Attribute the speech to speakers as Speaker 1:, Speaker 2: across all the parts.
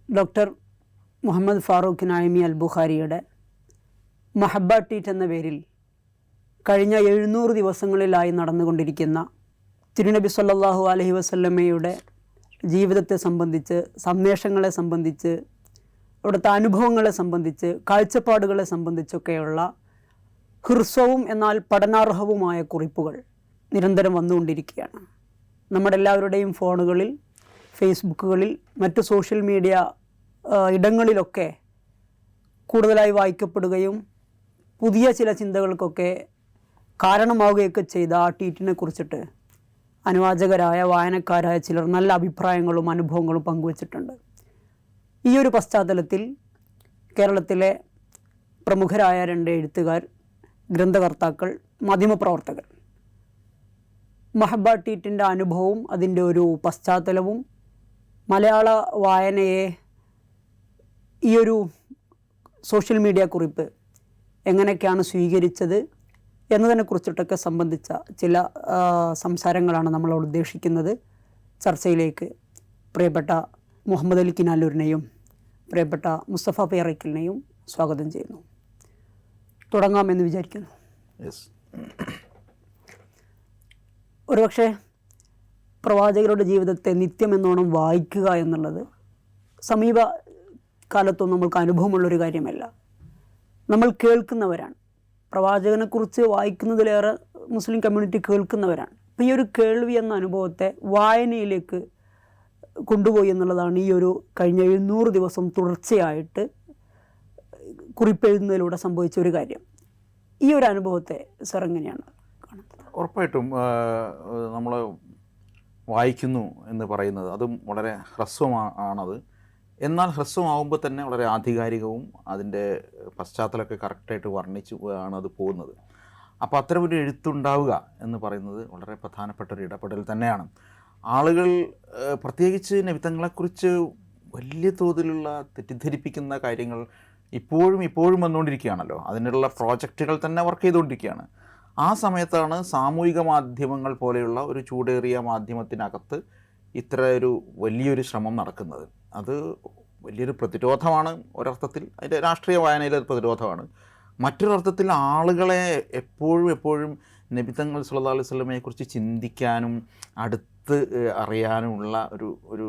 Speaker 1: Doctor Muhammad Farooq Naeemi Al ബുഖാരിയുടെ മഹബ്ബ tweet എന്ന പേരിൽ കഴിഞ്ഞ 700 ദിവസങ്ങളിലായി നടന്നുകൊണ്ടിരിക്കുന്ന തിരുനബി സല്ലല്ലാഹു അലൈഹി വസല്ലമയുടെ ജീവിതത്തെ സംബന്ധിച്ച്, സന്ദേശങ്ങളെ സംബന്ധിച്ച്, അവിടുത്തെ അനുഭവങ്ങളെ സംബന്ധിച്ച്, കാഴ്ചപ്പാടുകളെ സംബന്ധിച്ചൊക്കെയുള്ള ഹ്രസ്വവും എന്നാൽ പഠനാർഹവുമായ കുറിപ്പുകൾ നിരന്തരം വന്നുകൊണ്ടിരിക്കുകയാണ്. നമ്മുടെ എല്ലാവരുടെയും ഫോണുകളിൽ, ഫേസ്ബുക്കുകളിൽ, മറ്റ് സോഷ്യൽ മീഡിയ ഇടങ്ങളിലൊക്കെ കൂടുതലായി വായിക്കപ്പെടുകയും പുതിയ ചില ചിന്തകൾക്കൊക്കെ കാരണമാവുകയൊക്കെ ചെയ്ത ആ ട്വീറ്റിനെ കുറിച്ചിട്ട് അനുവാചകരായ, വായനക്കാരായ ചിലർ നല്ല അഭിപ്രായങ്ങളും അനുഭവങ്ങളും പങ്കുവച്ചിട്ടുണ്ട്. ഈ ഒരു പശ്ചാത്തലത്തിൽ കേരളത്തിലെ പ്രമുഖരായ 2 എഴുത്തുകാർ, ഗ്രന്ഥകർത്താക്കൾ, മാധ്യമപ്രവർത്തകർ മഹബ്ബ ട്വീറ്റിൻ്റെ അനുഭവവും അതിൻ്റെ ഒരു പശ്ചാത്തലവും മലയാള വായനയെ ഈ ഒരു സോഷ്യൽ മീഡിയ കുറിപ്പ് എങ്ങനെയൊക്കെയാണ് സ്വീകരിച്ചത് എന്നതിനെക്കുറിച്ചിട്ടൊക്കെ സംബന്ധിച്ച ചില സംസാരങ്ങളാണ് നമ്മളോട് ഉദ്ദേശിക്കുന്നത്. ചർച്ചയിലേക്ക് പ്രിയപ്പെട്ട മുഹമ്മദ് അലി കിനാലൂരിനെയും പ്രിയപ്പെട്ട മുസ്തഫ പേറയ്ക്കലിനെയും സ്വാഗതം ചെയ്യുന്നു. തുടങ്ങാമെന്ന് വിചാരിക്കുന്നു. ഒരുപക്ഷെ പ്രവാചകരുടെ ജീവിതത്തെ നിത്യമെന്നോണം വായിക്കുക എന്നുള്ളത് സമീപ കാലത്തൊന്നും നമ്മൾക്ക് അനുഭവമുള്ളൊരു കാര്യമല്ല. നമ്മൾ കേൾക്കുന്നവരാണ്. പ്രവാചകനെക്കുറിച്ച് വായിക്കുന്നതിലേറെ മുസ്ലിം കമ്മ്യൂണിറ്റി കേൾക്കുന്നവരാണ്. അപ്പോൾ ഈ ഒരു കേൾവി എന്ന അനുഭവത്തെ വായനയിലേക്ക് കൊണ്ടുപോയി എന്നുള്ളതാണ് ഈ ഒരു കഴിഞ്ഞ 700 ദിവസം തുടർച്ചയായിട്ട് കുറിപ്പെഴുതുന്നതിലൂടെ സംഭവിച്ച ഒരു കാര്യം. ഈ ഒരു അനുഭവത്തെ സർ എങ്ങനെയാണ് കാണുന്നത്?
Speaker 2: ഉറപ്പായിട്ടും നമ്മൾ വായിക്കുന്നു എന്ന് പറയുന്നത് അതും വളരെ ഹ്രസ്വമാണത്. എന്നാൽ ഹ്രസ്വമാകുമ്പോൾ തന്നെ വളരെ ആധികാരികവും അതിൻ്റെ പശ്ചാത്തലമൊക്കെ കറക്റ്റായിട്ട് വർണ്ണിച്ചു ആണ് അത് പോകുന്നത്. അപ്പോൾ അത്തരമൊരു എഴുത്തുണ്ടാവുക എന്ന് പറയുന്നത് വളരെ പ്രധാനപ്പെട്ട ഒരു ഇടപെടൽ തന്നെയാണ്. ആളുകൾ പ്രത്യേകിച്ച് നബിത്തങ്ങളെക്കുറിച്ച് വലിയ തോതിലുള്ള തെറ്റിദ്ധരിപ്പിക്കുന്ന കാര്യങ്ങൾ ഇപ്പോഴും വന്നുകൊണ്ടിരിക്കുകയാണല്ലോ. അതിനുള്ള പ്രോജക്റ്റുകൾ തന്നെ വർക്ക് ചെയ്തുകൊണ്ടിരിക്കുകയാണ്. ആ സമയത്താണ് സാമൂഹിക മാധ്യമങ്ങൾ പോലെയുള്ള ഒരു ചൂടേറിയ മാധ്യമത്തിനകത്ത് ഇത്ര ഒരു വലിയൊരു ശ്രമം നടക്കുന്നത്. അത് വലിയൊരു പ്രതിരോധമാണ് ഒരർത്ഥത്തിൽ. അതിൻ്റെ രാഷ്ട്രീയ വായനയിലെ പ്രതിരോധമാണ്. മറ്റൊരർത്ഥത്തിൽ ആളുകളെ എപ്പോഴും നബിത്തങ്ങൾ സല്ലല്ലാഹു അലൈഹി വസല്ലമയെക്കുറിച്ച് ചിന്തിക്കാനും അടുത്ത് അറിയാനുമുള്ള ഒരു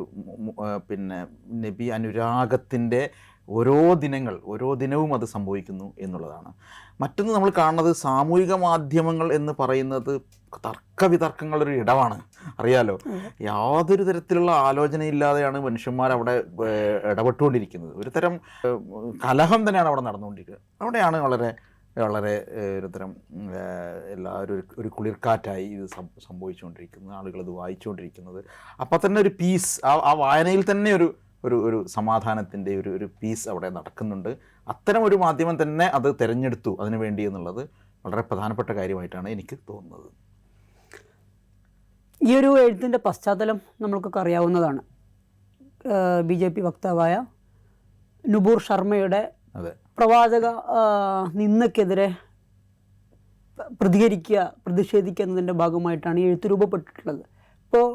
Speaker 2: പിന്നെ നബി അനുരാഗത്തിൻ്റെ ഓരോ ദിനവും അത് സംഭവിക്കുന്നു എന്നുള്ളതാണ്. മറ്റൊന്ന് നമ്മൾ കാണുന്നത് സാമൂഹിക മാധ്യമങ്ങൾ എന്ന് പറയുന്നത് തർക്കവിതർക്കങ്ങളൊരു ഇടമാണ്. അറിയാലോ, യാതൊരു തരത്തിലുള്ള ആലോചനയില്ലാതെയാണ് മനുഷ്യന്മാർ അവിടെ ഇടപെട്ടുകൊണ്ടിരിക്കുന്നത്. ഒരു തരം കലഹം തന്നെയാണ് അവിടെ നടന്നുകൊണ്ടിരിക്കുന്നത്. അവിടെയാണ് വളരെ ഒരു തരം എല്ലാവരും ഒരു കുളിർക്കാറ്റായി ഇത് സംഭവിച്ചുകൊണ്ടിരിക്കുന്നത്, ആളുകളത് വായിച്ചുകൊണ്ടിരിക്കുന്നത്. അപ്പം തന്നെ ഒരു പീസ്, ആ വായനയിൽ തന്നെ ഒരു സമാധാനത്തിൻ്റെ ഒരു പീസ് അവിടെ നടക്കുന്നുണ്ട്. അത്തരം ഒരു മാധ്യമം തന്നെ അത് തിരഞ്ഞെടുത്തു അതിനു വേണ്ടി എന്നുള്ളത് വളരെ പ്രധാനപ്പെട്ട കാര്യമായിട്ടാണ് എനിക്ക് തോന്നുന്നത്.
Speaker 1: ഈ ഒരു എഴുത്തിൻ്റെ പശ്ചാത്തലം നമ്മൾക്കൊക്കെ അറിയാവുന്നതാണ്. BJP വക്താവായ നുപൂർ ശർമ്മയുടെ പ്രവാചക നിന്ദക്കെതിരെ പ്രതിഷേധിക്കുക എന്നതിൻ്റെ ഭാഗമായിട്ടാണ് ഈ എഴുത്ത് രൂപപ്പെട്ടിട്ടുള്ളത്. ഇപ്പോൾ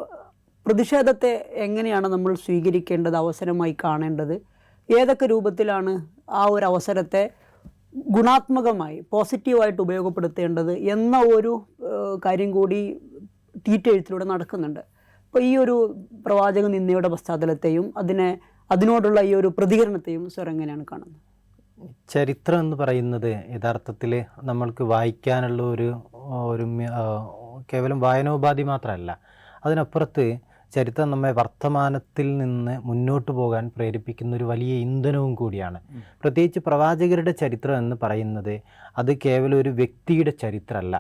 Speaker 1: പ്രതിഷേധത്തെ എങ്ങനെയാണ് നമ്മൾ സ്വീകരിക്കേണ്ടത്, അവസരമായി കാണേണ്ടത്, ഏതൊക്കെ രൂപത്തിലാണ് ആ ഒരു അവസരത്തെ ഗുണാത്മകമായി പോസിറ്റീവായിട്ട് ഉപയോഗപ്പെടുത്തേണ്ടത് എന്ന ഒരു കാര്യം കൂടി ട്വീറ്റ് എഴുത്തിലൂടെ നടക്കുന്നുണ്ട്. അപ്പോൾ ഈ ഒരു പ്രവാചക നിന്ദയുടെ പശ്ചാത്തലത്തെയും അതിനോടുള്ള ഈ ഒരു പ്രതികരണത്തെയും സർ എങ്ങനെയാണ് കാണുന്നത്?
Speaker 3: ചരിത്രം എന്ന് പറയുന്നത് യഥാർത്ഥത്തിൽ നമ്മൾക്ക് വായിക്കാനുള്ള ഒരു കേവലം വായനോപാധി മാത്രമല്ല. അതിനപ്പുറത്ത് ചരിത്രം നമ്മെ വർത്തമാനത്തിൽ നിന്ന് മുന്നോട്ട് പോകാൻ പ്രേരിപ്പിക്കുന്ന ഒരു വലിയ ഇന്ധനവും കൂടിയാണ്. പ്രത്യേകിച്ച് പ്രവാചകരുടെ ചരിത്രം എന്ന് പറയുന്നത് അത് കേവലം ഒരു വ്യക്തിയുടെ ചരിത്രമല്ല,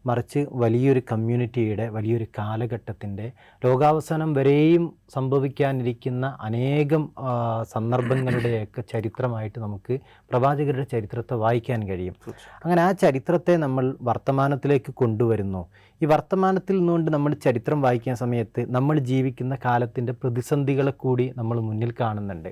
Speaker 3: മറിച്ച് വലിയൊരു കമ്മ്യൂണിറ്റിയുടെ, വലിയൊരു കാലഘട്ടത്തിൻ്റെ, ലോകാവസാനം വരെയും സംഭവിക്കാനിരിക്കുന്ന അനേകം സന്ദർഭങ്ങളുടെയൊക്കെ ചരിത്രമായിട്ട് നമുക്ക് പ്രവാചകരുടെ ചരിത്രത്തെ വായിക്കാൻ കഴിയും. അങ്ങനെ ആ ചരിത്രത്തെ നമ്മൾ വർത്തമാനത്തിലേക്ക് കൊണ്ടുവരുന്നു. ഈ വർത്തമാനത്തിൽ നിന്നുകൊണ്ട് നമ്മൾ ചരിത്രം വായിക്കുന്ന സമയത്ത് നമ്മൾ ജീവിക്കുന്ന കാലത്തിൻ്റെ പ്രതിസന്ധികളെ കൂടി നമ്മൾ മുന്നിൽ കാണുന്നുണ്ട്.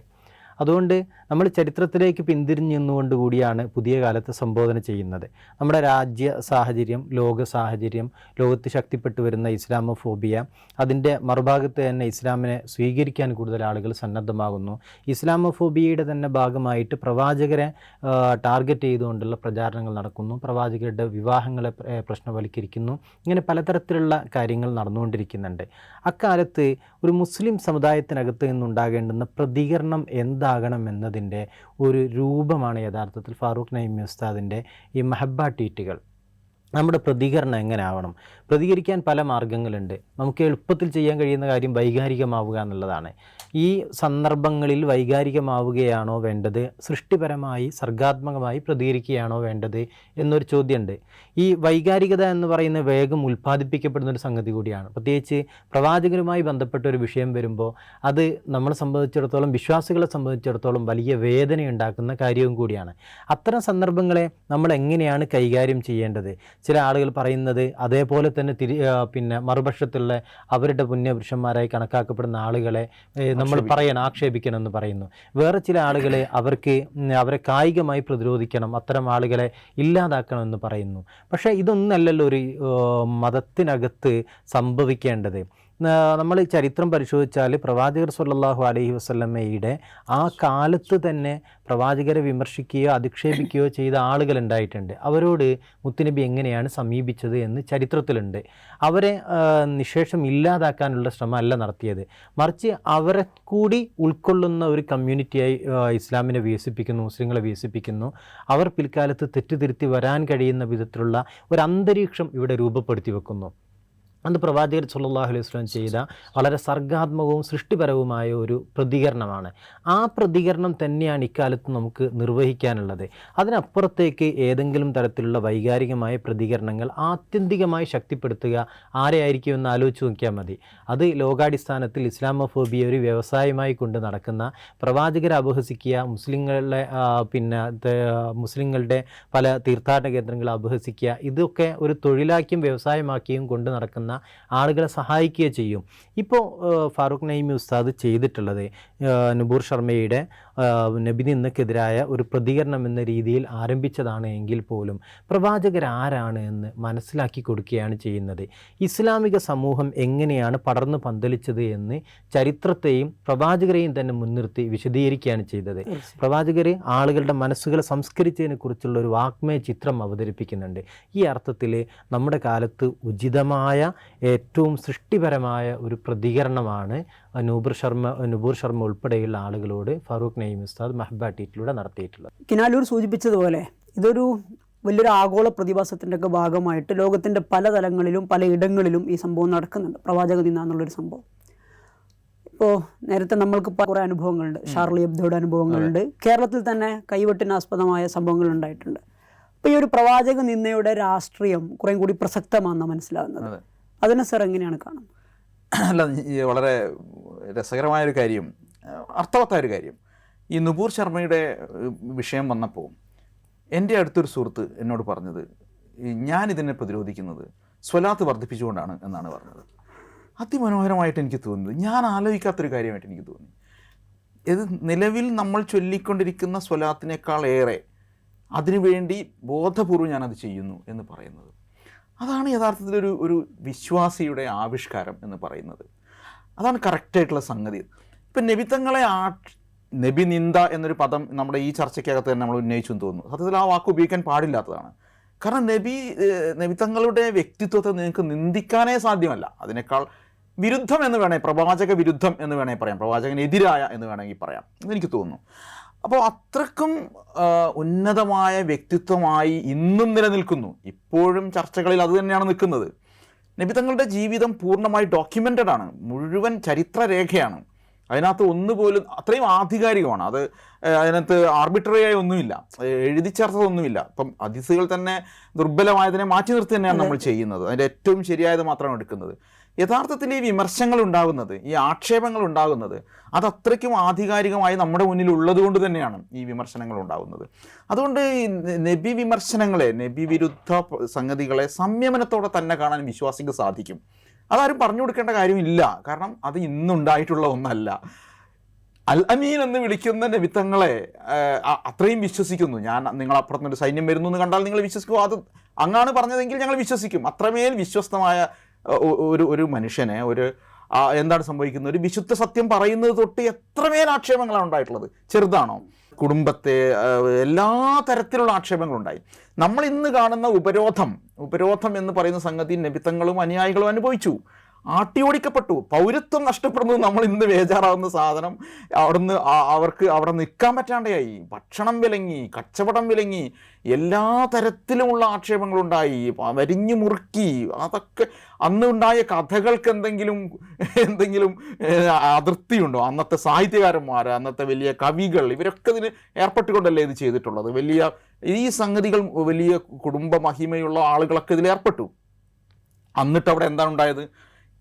Speaker 3: അതുകൊണ്ട് നമ്മൾ ചരിത്രത്തിലേക്ക് പിന്തിരിഞ്ഞു നിന്നുകൊണ്ട് കൂടിയാണ് പുതിയ കാലത്ത് സംബോധന ചെയ്യുന്നത്. നമ്മുടെ രാജ്യ സാഹചര്യം, ലോക സാഹചര്യം, ലോകത്ത് ശക്തിപ്പെട്ടു വരുന്ന ഇസ്ലാമോഫോബിയ, അതിൻ്റെ മറുഭാഗത്ത് തന്നെ ഇസ്ലാമിനെ സ്വീകരിക്കാൻ കൂടുതൽ ആളുകൾ സന്നദ്ധമാകുന്നു. ഇസ്ലാമോഫോബിയയുടെ തന്നെ ഭാഗമായിട്ട് പ്രവാചകരെ ടാർഗറ്റ് ചെയ്തുകൊണ്ടുള്ള പ്രചാരണങ്ങൾ നടക്കുന്നു, പ്രവാചകരുടെ വിവാഹങ്ങളെ പ്രശ്നവൽക്കരിക്കുന്നു. ഇങ്ങനെ പലതരത്തിലുള്ള കാര്യങ്ങൾ നടന്നുകൊണ്ടിരിക്കുന്നുണ്ട്. അക്കാലത്ത് ഒരു മുസ്ലിം സമുദായത്തിനകത്ത് നിന്നുണ്ടാകേണ്ടുന്ന പ്രതികരണം എന്താകണം എന്നതിൻ്റെ ഒരു രൂപമാണ് യഥാർത്ഥത്തിൽ ഫാറൂഖ് നഈമി ഉസ്താദിൻ്റെ ഈ മഹബ്ബ ട്വീറ്റുകൾ. നമ്മുടെ പ്രതികരണം എങ്ങനെ ആവണം? പ്രതികരിക്കാൻ പല മാർഗങ്ങളുണ്ട്. നമുക്ക് എളുപ്പത്തിൽ ചെയ്യാൻ കഴിയുന്ന കാര്യം വൈകാരികമാവുക എന്നുള്ളതാണ്. ഈ സന്ദർഭങ്ങളിൽ വൈകാരികമാവുകയാണോ വേണ്ടത്, സൃഷ്ടിപരമായി സർഗാത്മകമായി പ്രതികരിക്കുകയാണോ വേണ്ടത് എന്നൊരു ചോദ്യമുണ്ട്. ഈ വൈകാരികത എന്ന് പറയുന്ന വേഗം ഉൽപ്പാദിപ്പിക്കപ്പെടുന്ന ഒരു സംഗതി കൂടിയാണ്. പ്രത്യേകിച്ച് പ്രവാചകരുമായി ബന്ധപ്പെട്ട ഒരു വിഷയം വരുമ്പോൾ അത് നമ്മളെ സംബന്ധിച്ചിടത്തോളം, വിശ്വാസികളെ സംബന്ധിച്ചിടത്തോളം വലിയ വേദനയുണ്ടാക്കുന്ന കാര്യവും കൂടിയാണ്. അത്തരം സന്ദർഭങ്ങളെ നമ്മൾ എങ്ങനെയാണ് കൈകാര്യം ചെയ്യേണ്ടത്? ചില ആളുകൾ പറയുന്നത് അതേപോലെ തന്നെ മറുപക്ഷത്തുള്ള അവരുടെ പുണ്യപുരുഷന്മാരായി കണക്കാക്കപ്പെടുന്ന ആളുകളെ നമ്മൾ ആക്ഷേപിക്കണം എന്ന് പറയുന്നു. വേറെ ചില ആളുകളെ അവരെ കായികമായി പ്രതിരോധിക്കണം, അത്തരം ആളുകളെ ഇല്ലാതാക്കണം എന്ന് പറയുന്നു. പക്ഷേ ഇതൊന്നല്ലല്ലോ ഒരു മതത്തിനകത്ത് സംഭവിക്കേണ്ടത്. നമ്മൾ ചരിത്രം പരിശോധിച്ചാൽ പ്രവാചകർ സ്വല്ലല്ലാഹു അലൈഹി വസല്ലമയുടെ ആ കാലത്ത് തന്നെ പ്രവാചകരെ വിമർശിക്കുകയോ അധിക്ഷേപിക്കുകയോ ചെയ്ത ആളുകളുണ്ടായിട്ടുണ്ട്. അവരോട് മുത്തുനബി എങ്ങനെയാണ് സമീപിച്ചത് എന്ന് ചരിത്രത്തിലുണ്ട്. അവരെ നിശേഷം ഇല്ലാതാക്കാനുള്ള ശ്രമമല്ല നടത്തിയത്, മറിച്ച് അവരെ കൂടി ഉൾക്കൊള്ളുന്ന ഒരു കമ്മ്യൂണിറ്റിയായി ഇസ്ലാമിനെ വികസിപ്പിക്കുന്നു, മുസ്ലിങ്ങളെ വികസിപ്പിക്കുന്നു. അവർ പിൽക്കാലത്ത് തെറ്റുതിരുത്തി വരാൻ കഴിയുന്ന വിധത്തിലുള്ള ഒരു അന്തരീക്ഷം ഇവിടെ രൂപപ്പെടുത്തി വെക്കുന്നു. അത് പ്രവാചകർ സല്ലല്ലാഹു അലൈഹി വസല്ലം ചെയ്ത വളരെ സർഗാത്മകവും സൃഷ്ടിപരവുമായ ഒരു പ്രതികരണമാണ്. ആ പ്രതികരണം തന്നെയാണ് ഇക്കാലത്ത് നമുക്ക് നിർവഹിക്കാനുള്ളത്. അതിനപ്പുറത്തേക്ക് ഏതെങ്കിലും തരത്തിലുള്ള വൈകാരികമായ പ്രതികരണങ്ങൾ ആത്യന്തികമായി ശക്തിപ്പെടുത്തുക ആരെയായിരിക്കും എന്ന് ആലോചിച്ച് നോക്കിയാൽ മതി. അത് ലോകാടിസ്ഥാനത്തിൽ ഇസ്ലാമോഫോബിയ ഒരു വ്യവസായമായി കൊണ്ട് നടക്കുന്ന, പ്രവാചകരെ അപഹസിക്കുക, മുസ്ലിങ്ങളുടെ പല തീർത്ഥാടന കേന്ദ്രങ്ങളെ അപഹസിക്കുക, ഇതൊക്കെ ഒരു തൊഴിലാക്കിയും വ്യവസായമാക്കിയും കൊണ്ട് നടക്കുന്ന ആളുകളെ സഹായിക്കുകയും ചെയ്യും. ഇപ്പോൾ ഫാറൂഖ് നഈമി ഉസ്താദ് ചെയ്തിട്ടുള്ളത് നുപൂർ ശർമ്മയുടെ നബി നിന്ദക്കെതിരായ ഒരു പ്രതികരണം എന്ന രീതിയിൽ ആരംഭിച്ചതാണ് എങ്കിൽ പോലും പ്രവാചകരാരാണ് എന്ന് മനസ്സിലാക്കി കൊടുക്കുകയാണ് ചെയ്യുന്നത്. ഇസ്ലാമിക സമൂഹം എങ്ങനെയാണ് പടർന്നു പന്തലിച്ചത് എന്ന് ചരിത്രത്തെയും പ്രവാചകരെയും തന്നെ മുൻനിർത്തി വിശദീകരിക്കുകയാണ് ചെയ്തത്. പ്രവാചകർ ആളുകളുടെ മനസ്സുകളെ സംസ്കരിച്ചതിനെ കുറിച്ചുള്ള ഒരു വാഗ്മയ ചിത്രം അവതരിപ്പിക്കുന്നുണ്ട്. ഈ അർത്ഥത്തിൽ നമ്മുടെ കാലത്ത് ഉചിതമായ ഏറ്റവും സൃഷ്ടിപരമായ ഒരു പ്രതികരണമാണ് നുപൂർ ശർമ്മ ഉൾപ്പെടെയുള്ള ആളുകളോട് ഫാറൂഖ് നഈമി ഉസ്താദ് മഹബ്ബ ട്വീറ്റിലൂടെ നടത്തിയിട്ടുള്ളത്.
Speaker 1: കിനാലൂർ സൂചിപ്പിച്ചതുപോലെ ഇതൊരു വലിയൊരു ആഗോള പ്രതിഭാസത്തിൻ്റെ ഒക്കെ ഭാഗമായിട്ട് ലോകത്തിൻ്റെ പല തലങ്ങളിലും പല ഇടങ്ങളിലും ഈ സംഭവം നടക്കുന്നുണ്ട്. പ്രവാചക ദിനം എന്നുള്ളൊരു സംഭവം. ഇപ്പോൾ നേരത്തെ നമ്മൾക്ക് കുറേ അനുഭവങ്ങളുണ്ട്, ഷാർലി എബ്ദോയുടെ അനുഭവങ്ങളുണ്ട്, കേരളത്തിൽ തന്നെ കൈവെട്ടിനാസ്പദമായ സംഭവങ്ങൾ ഉണ്ടായിട്ടുണ്ട്. അപ്പോൾ ഈ ഒരു പ്രവാചക നിന്ദയുടെ രാഷ്ട്രീയം കുറേ കൂടി പ്രസക്തമാണെന്നാണ് മനസ്സിലാകുന്നത്. അതിനെ സർ എങ്ങനെയാണ് കാണുന്നത്?
Speaker 2: അല്ല, വളരെ രസകരമായൊരു കാര്യം, അർത്ഥവത്തായൊരു കാര്യം. ഈ നുപൂർ ശർമ്മയുടെ വിഷയം വന്നപ്പോൾ എൻ്റെ അടുത്തൊരു സുഹൃത്ത് എന്നോട് പറഞ്ഞത്, ഞാനിതിനെ പ്രതിരോധിക്കുന്നത് സ്വലാത്ത് വർദ്ധിപ്പിച്ചുകൊണ്ടാണ് എന്നാണ് പറഞ്ഞത്. അതിമനോഹരമായിട്ട് എനിക്ക് തോന്നുന്നത്, ഞാൻ ആലോചിക്കാത്തൊരു കാര്യമായിട്ട് എനിക്ക് തോന്നി. ഇത് നിലവിൽ നമ്മൾ ചൊല്ലിക്കൊണ്ടിരിക്കുന്ന സ്വലാത്തിനേക്കാൾ ഏറെ അതിനുവേണ്ടി ബോധപൂർവ്വം ഞാനത് ചെയ്യുന്നു എന്ന് പറയുന്നത്, അതാണ് യഥാർത്ഥത്തിൽ ഒരു വിശ്വാസിയുടെ ആവിഷ്കാരം എന്ന് പറയുന്നത്. അതാണ് കറക്റ്റായിട്ടുള്ള സംഗതി. ഇപ്പം നബിത്തങ്ങളെ നബി നിന്ദ എന്നൊരു പദം നമ്മുടെ ഈ ചർച്ചയ്ക്കകത്ത് തന്നെ നമ്മൾ ഉന്നയിച്ചു എന്ന് തോന്നുന്നു. സത്യത്തിൽ ആ വാക്ക് ഉപയോഗിക്കാൻ പാടില്ലാത്തതാണ്. കാരണം നബിത്തങ്ങളുടെ വ്യക്തിത്വത്തെ നിങ്ങൾക്ക് നിന്ദിക്കാനേ സാധ്യമല്ല. അതിനേക്കാൾ വിരുദ്ധം എന്ന് വേണേൽ, പ്രവാചക വിരുദ്ധം എന്ന് വേണമെങ്കിൽ പറയാം, പ്രവാചകനെതിരായ എന്ന് വേണമെങ്കിൽ പറയാം എന്നെനിക്ക് തോന്നുന്നു. അപ്പോൾ അത്രക്കും ഉന്നതമായ വ്യക്തിത്വമായി ഇന്നും നിലനിൽക്കുന്നു. ഇപ്പോഴും ചർച്ചകളിൽ അത് തന്നെയാണ് നിൽക്കുന്നത്. നബിതങ്ങളുടെ ജീവിതം പൂർണ്ണമായി ഡോക്യുമെൻ്റഡ് ആണ്, മുഴുവൻ ചരിത്രരേഖയാണ്. അതിനകത്ത് ഒന്നുപോലും അത്രയും ആധികാരികമാണ്. അതിനകത്ത് ആർബിട്രറിയായി ഒന്നുമില്ല, എഴുതി ചേർത്തതൊന്നുമില്ല. ഇപ്പം ഹദീസുകൾ തന്നെ ദുർബലമായതിനെ മാറ്റി നിർത്തി തന്നെയാണ് നമ്മൾ ചെയ്യുന്നത്. അതിൻ്റെ ഏറ്റവും ശരിയായത് മാത്രമാണ് എടുക്കുന്നത്. യഥാർത്ഥത്തിൽ ഈ വിമർശങ്ങൾ ഉണ്ടാകുന്നത്, ഈ ആക്ഷേപങ്ങൾ ഉണ്ടാകുന്നത്, അത് അത്രയ്ക്കും ആധികാരികമായി നമ്മുടെ മുന്നിൽ ഉള്ളതുകൊണ്ട് തന്നെയാണ് ഈ വിമർശനങ്ങൾ ഉണ്ടാകുന്നത്. അതുകൊണ്ട് ഈ നബി വിമർശനങ്ങളെ, നബി വിരുദ്ധ സംഗതികളെ സംയമനത്തോടെ തന്നെ കാണാൻ വിശ്വാസിക്ക് സാധിക്കും. അതാരും പറഞ്ഞു കൊടുക്കേണ്ട കാര്യമില്ല. കാരണം അത് ഇന്നുണ്ടായിട്ടുള്ള ഒന്നല്ല. അൽ അമീൻ എന്ന് വിളിക്കുന്ന നബിത്തങ്ങളെ അത്രയും വിശ്വസിക്കുന്നു. ഞാൻ നിങ്ങളപ്പുറത്തുനിന്നൊരു സൈന്യം വരുന്നു എന്ന് കണ്ടാൽ നിങ്ങൾ വിശ്വസിക്കും, അത് അങ്ങാണ് പറഞ്ഞതെങ്കിൽ ഞങ്ങൾ വിശ്വസിക്കും. അത്രമേൽ വിശ്വസ്തമായ ഒരു മനുഷ്യനെ എന്താണ് സംഭവിക്കുന്നത്, ഒരു വിശുദ്ധ സത്യം പറയുന്നത് തൊട്ട് എത്രമേൽ ആക്ഷേപങ്ങളാണ് ഉണ്ടായിട്ടുള്ളത്. ചെറുതാണോ? കുടുംബത്തെ എല്ലാ തരത്തിലുള്ള ആക്ഷേപങ്ങളുണ്ടായി. നമ്മൾ ഇന്ന് കാണുന്ന ഉപരോധം എന്ന് പറയുന്ന സംഗതി നബിത്തങ്ങളും അനുയായികളും അനുഭവിച്ചു. ആട്ടിയോടിക്കപ്പെട്ടു, പൗരത്വം നഷ്ടപ്പെടുന്നത് നമ്മൾ ഇന്ന് ബേജാറാവുന്ന സാധനം. അവിടുന്ന് അവർക്ക് അവിടെ നിൽക്കാൻ പറ്റാണ്ടായി, ഭക്ഷണം വിലങ്ങി, കച്ചവടം വിലങ്ങി, എല്ലാ തരത്തിലുമുള്ള ആക്ഷേപങ്ങളുണ്ടായി, വരിഞ്ഞു മുറുക്കി. അതൊക്കെ അന്ന് ഉണ്ടായ കഥകൾക്ക് എന്തെങ്കിലും അതിർത്തിയുണ്ടോ? അന്നത്തെ സാഹിത്യകാരന്മാർ, അന്നത്തെ വലിയ കവികൾ, ഇവരൊക്കെ ഇതിന് ഏർപ്പെട്ടുകൊണ്ടല്ലേ ഇത് ചെയ്തിട്ടുള്ളത്. ഈ സംഗതികൾ വലിയ കുടുംബ മഹിമയുള്ള ആളുകളൊക്കെ ഇതിൽ ഏർപ്പെട്ടു. എന്നിട്ട് അവിടെ എന്താണ് ഉണ്ടായത്?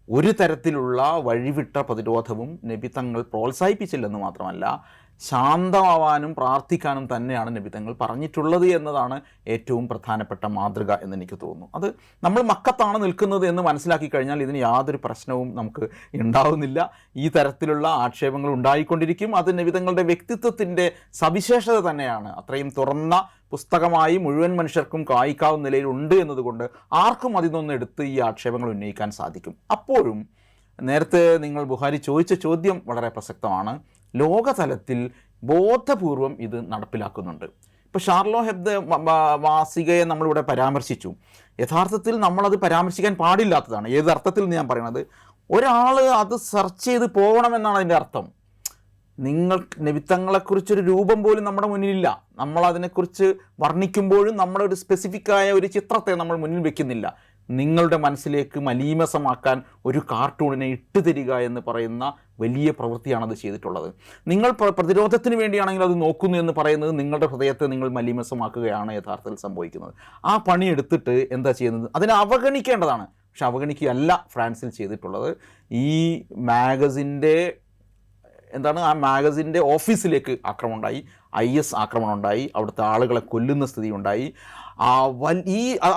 Speaker 2: ഒരു തരത്തിലുള്ള വഴിവിട്ട പ്രതിരോധവും നബി തങ്ങൾ പ്രോത്സാഹിപ്പിച്ചില്ലെന്ന് മാത്രമല്ല, ശാന്തമാവാനും പ്രാർത്ഥിക്കാനും തന്നെയാണ് നബി തങ്ങൾ പറഞ്ഞിട്ടുള്ളത് എന്നതാണ് ഏറ്റവും പ്രധാനപ്പെട്ട മാതൃക എന്ന് എനിക്ക് തോന്നുന്നു. അത് നമ്മൾ മക്കത്താണ് നിൽക്കുന്നത് എന്ന് മനസ്സിലാക്കി കഴിഞ്ഞാൽ ഇതിന് യാതൊരു പ്രശ്നവും നമുക്ക് ഉണ്ടാവുന്നില്ല. ഈ തരത്തിലുള്ള ആക്ഷേപങ്ങൾ ഉണ്ടായിക്കൊണ്ടിരിക്കും. അത് നബി തങ്ങളുടെ വ്യക്തിത്വത്തിൻ്റെ സവിശേഷത തന്നെയാണ്. അത്രയും തുറന്ന പുസ്തകമായി മുഴുവൻ മനുഷ്യർക്കും വായിക്കാവുന്ന നിലയിലുണ്ട് എന്നതുകൊണ്ട് ആർക്കും അതിൽ നിന്ന് എടുത്ത് ഈ ആക്ഷേപങ്ങൾ ഉന്നയിക്കാൻ സാധിക്കും. അപ്പോഴും നേരത്തെ നിങ്ങൾ ബുഹാരി ചോദിച്ച ചോദ്യം വളരെ പ്രസക്തമാണ്. ലോകതലത്തിൽ ബോധപൂർവം ഇത് നടപ്പിലാക്കുന്നുണ്ട്. ഇപ്പോൾ ഷാർലോ ഹെബ്ദ മാസികയെ നമ്മളിവിടെ പരാമർശിച്ചു. യഥാർത്ഥത്തിൽ നമ്മളത് പരാമർശിക്കാൻ പാടില്ലാത്തതാണ്. ഏത് അർത്ഥത്തിൽ ഞാൻ പറയണത്, ഒരാൾ അത് സെർച്ച് ചെയ്ത് പോകണമെന്നാണ് അതിൻ്റെ അർത്ഥം. നിങ്ങൾ നബിത്തങ്ങളെക്കുറിച്ചൊരു രൂപം പോലും നമ്മുടെ മുന്നിലില്ല. നമ്മളതിനെക്കുറിച്ച് വർണ്ണിക്കുമ്പോഴും നമ്മളൊരു സ്പെസിഫിക്കായ ഒരു ചിത്രത്തെ നമ്മൾ മുന്നിൽ വെക്കുന്നില്ല. നിങ്ങളുടെ മനസ്സിലേക്ക് മലീമസമാക്കാൻ ഒരു കാർട്ടൂണിനെ ഇട്ടുതരിക എന്ന് പറയുന്ന വലിയ പ്രവൃത്തിയാണത് ചെയ്തിട്ടുള്ളത്. നിങ്ങൾ പ്രതിരോധത്തിന് വേണ്ടിയാണെങ്കിൽ അത് നോക്കുന്നു എന്ന് പറയുന്നത് നിങ്ങളുടെ ഹൃദയത്തെ നിങ്ങൾ മലീമസമാക്കുകയാണ് യഥാർത്ഥത്തിൽ സംഭവിക്കുന്നത്. ആ പണി എടുത്തിട്ട് എന്താ ചെയ്യുന്നത്? അതിനെ അവഗണിക്കേണ്ടതാണ്. പക്ഷെ അവഗണിക്കുകയല്ല ഫ്രാൻസിൽ ചെയ്തിട്ടുള്ളത്. ഈ ആ മാഗസിൻ്റെ ഓഫീസിലേക്ക് ആക്രമണം ഉണ്ടായി, IS ആക്രമണം ഉണ്ടായി, അവിടുത്തെ ആളുകളെ കൊല്ലുന്ന സ്ഥിതി ഉണ്ടായി.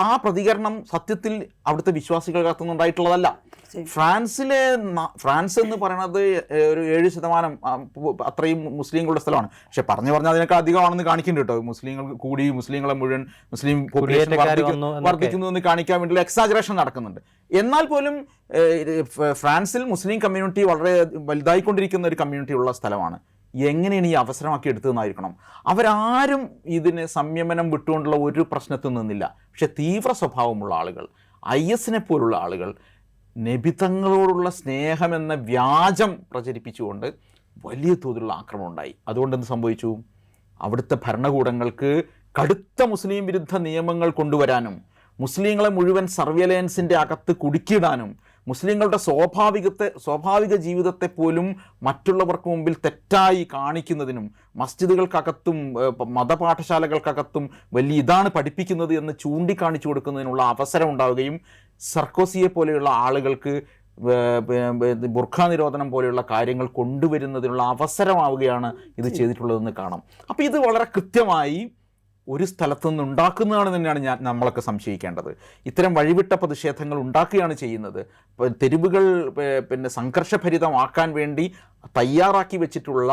Speaker 2: ആ പ്രതികരണം സത്യത്തിൽ അവിടുത്തെ വിശ്വാസികൾക്കകത്തുനിന്ന് ഉണ്ടായിട്ടുള്ളതല്ല. ഫ്രാൻസ് എന്ന് പറയുന്നത് ഒരു 7% അത്രയും മുസ്ലിങ്ങളുടെ സ്ഥലമാണ്. പക്ഷെ പറഞ്ഞ് അതിനൊക്കെ അധികമാണെന്ന് കാണിക്കുന്നുണ്ട് കേട്ടോ. മുസ്ലിങ്ങളെ മുഴുവൻ മുസ്ലിം പോപ്പുലേഷൻ വർദ്ധിക്കുന്നു എന്ന് കാണിക്കാൻ വേണ്ടിയുള്ള എക്സാജറേഷൻ നടക്കുന്നുണ്ട്. എന്നാൽ പോലും ഫ്രാൻസിൽ മുസ്ലിം കമ്മ്യൂണിറ്റി വളരെ വലുതായിക്കൊണ്ടിരിക്കുന്ന ഒരു കമ്മ്യൂണിറ്റി ഉള്ള സ്ഥലമാണ്. എങ്ങനെയാണ് ഈ അവസരമാക്കി എടുത്തതെന്നായിരിക്കണം. അവരാരും ഇതിന് സംയമനം വിട്ടുകൊണ്ടുള്ള ഒരു പ്രശ്നത്തിൽ നിന്നില്ല. പക്ഷെ തീവ്ര സ്വഭാവമുള്ള ആളുകൾ, IS പോലുള്ള ആളുകൾ നബിതങ്ങളോടുള്ള സ്നേഹമെന്ന വ്യാജം പ്രചരിപ്പിച്ചുകൊണ്ട് വലിയ തോതിലുള്ള ആക്രമണം ഉണ്ടായി. അതുകൊണ്ട് എന്ത് സംഭവിച്ചു? അവിടുത്തെ ഭരണകൂടങ്ങൾക്ക് കടുത്ത മുസ്ലിം വിരുദ്ധ നിയമങ്ങൾ കൊണ്ടുവരാനും മുസ്ലിങ്ങളെ മുഴുവൻ സർവൈലൻസിൻ്റെ അകത്ത് കുടുക്കിയിടാനും മുസ്ലിങ്ങളുടെ സ്വാഭാവിക ജീവിതത്തെ പോലും മറ്റുള്ളവർക്ക് മുമ്പിൽ തെറ്റായി കാണിക്കുന്നതിനും മസ്ജിദുകൾക്കകത്തും മതപാഠശാലകൾക്കകത്തും ഇതാണ് പഠിപ്പിക്കുന്നത് എന്ന് ചൂണ്ടിക്കാണിച്ചു കൊടുക്കുന്നതിനുള്ള അവസരം ഉണ്ടാവുകയും സർക്കോസിയെ പോലെയുള്ള ആളുകൾക്ക് ബുർഖ നിരോധനം പോലെയുള്ള കാര്യങ്ങൾ കൊണ്ടുവരുന്നതിനുള്ള അവസരമാവുകയാണ് ഇത് ചെയ്തിട്ടുള്ളതെന്ന് കാണാം. അപ്പോൾ ഇത് വളരെ കൃത്യമായി ഒരു സ്ഥലത്തു നിന്ന് ഉണ്ടാക്കുന്നതാണ് തന്നെയാണ് നമ്മളൊക്കെ സംശയിക്കേണ്ടത്. ഇത്തരം വഴിവിട്ട പ്രതിഷേധങ്ങൾ ഉണ്ടാക്കുകയാണ് ചെയ്യുന്നത്. തെരുവുകൾ സംഘർഷഭരിതമാക്കാൻ വേണ്ടി തയ്യാറാക്കി വെച്ചിട്ടുള്ള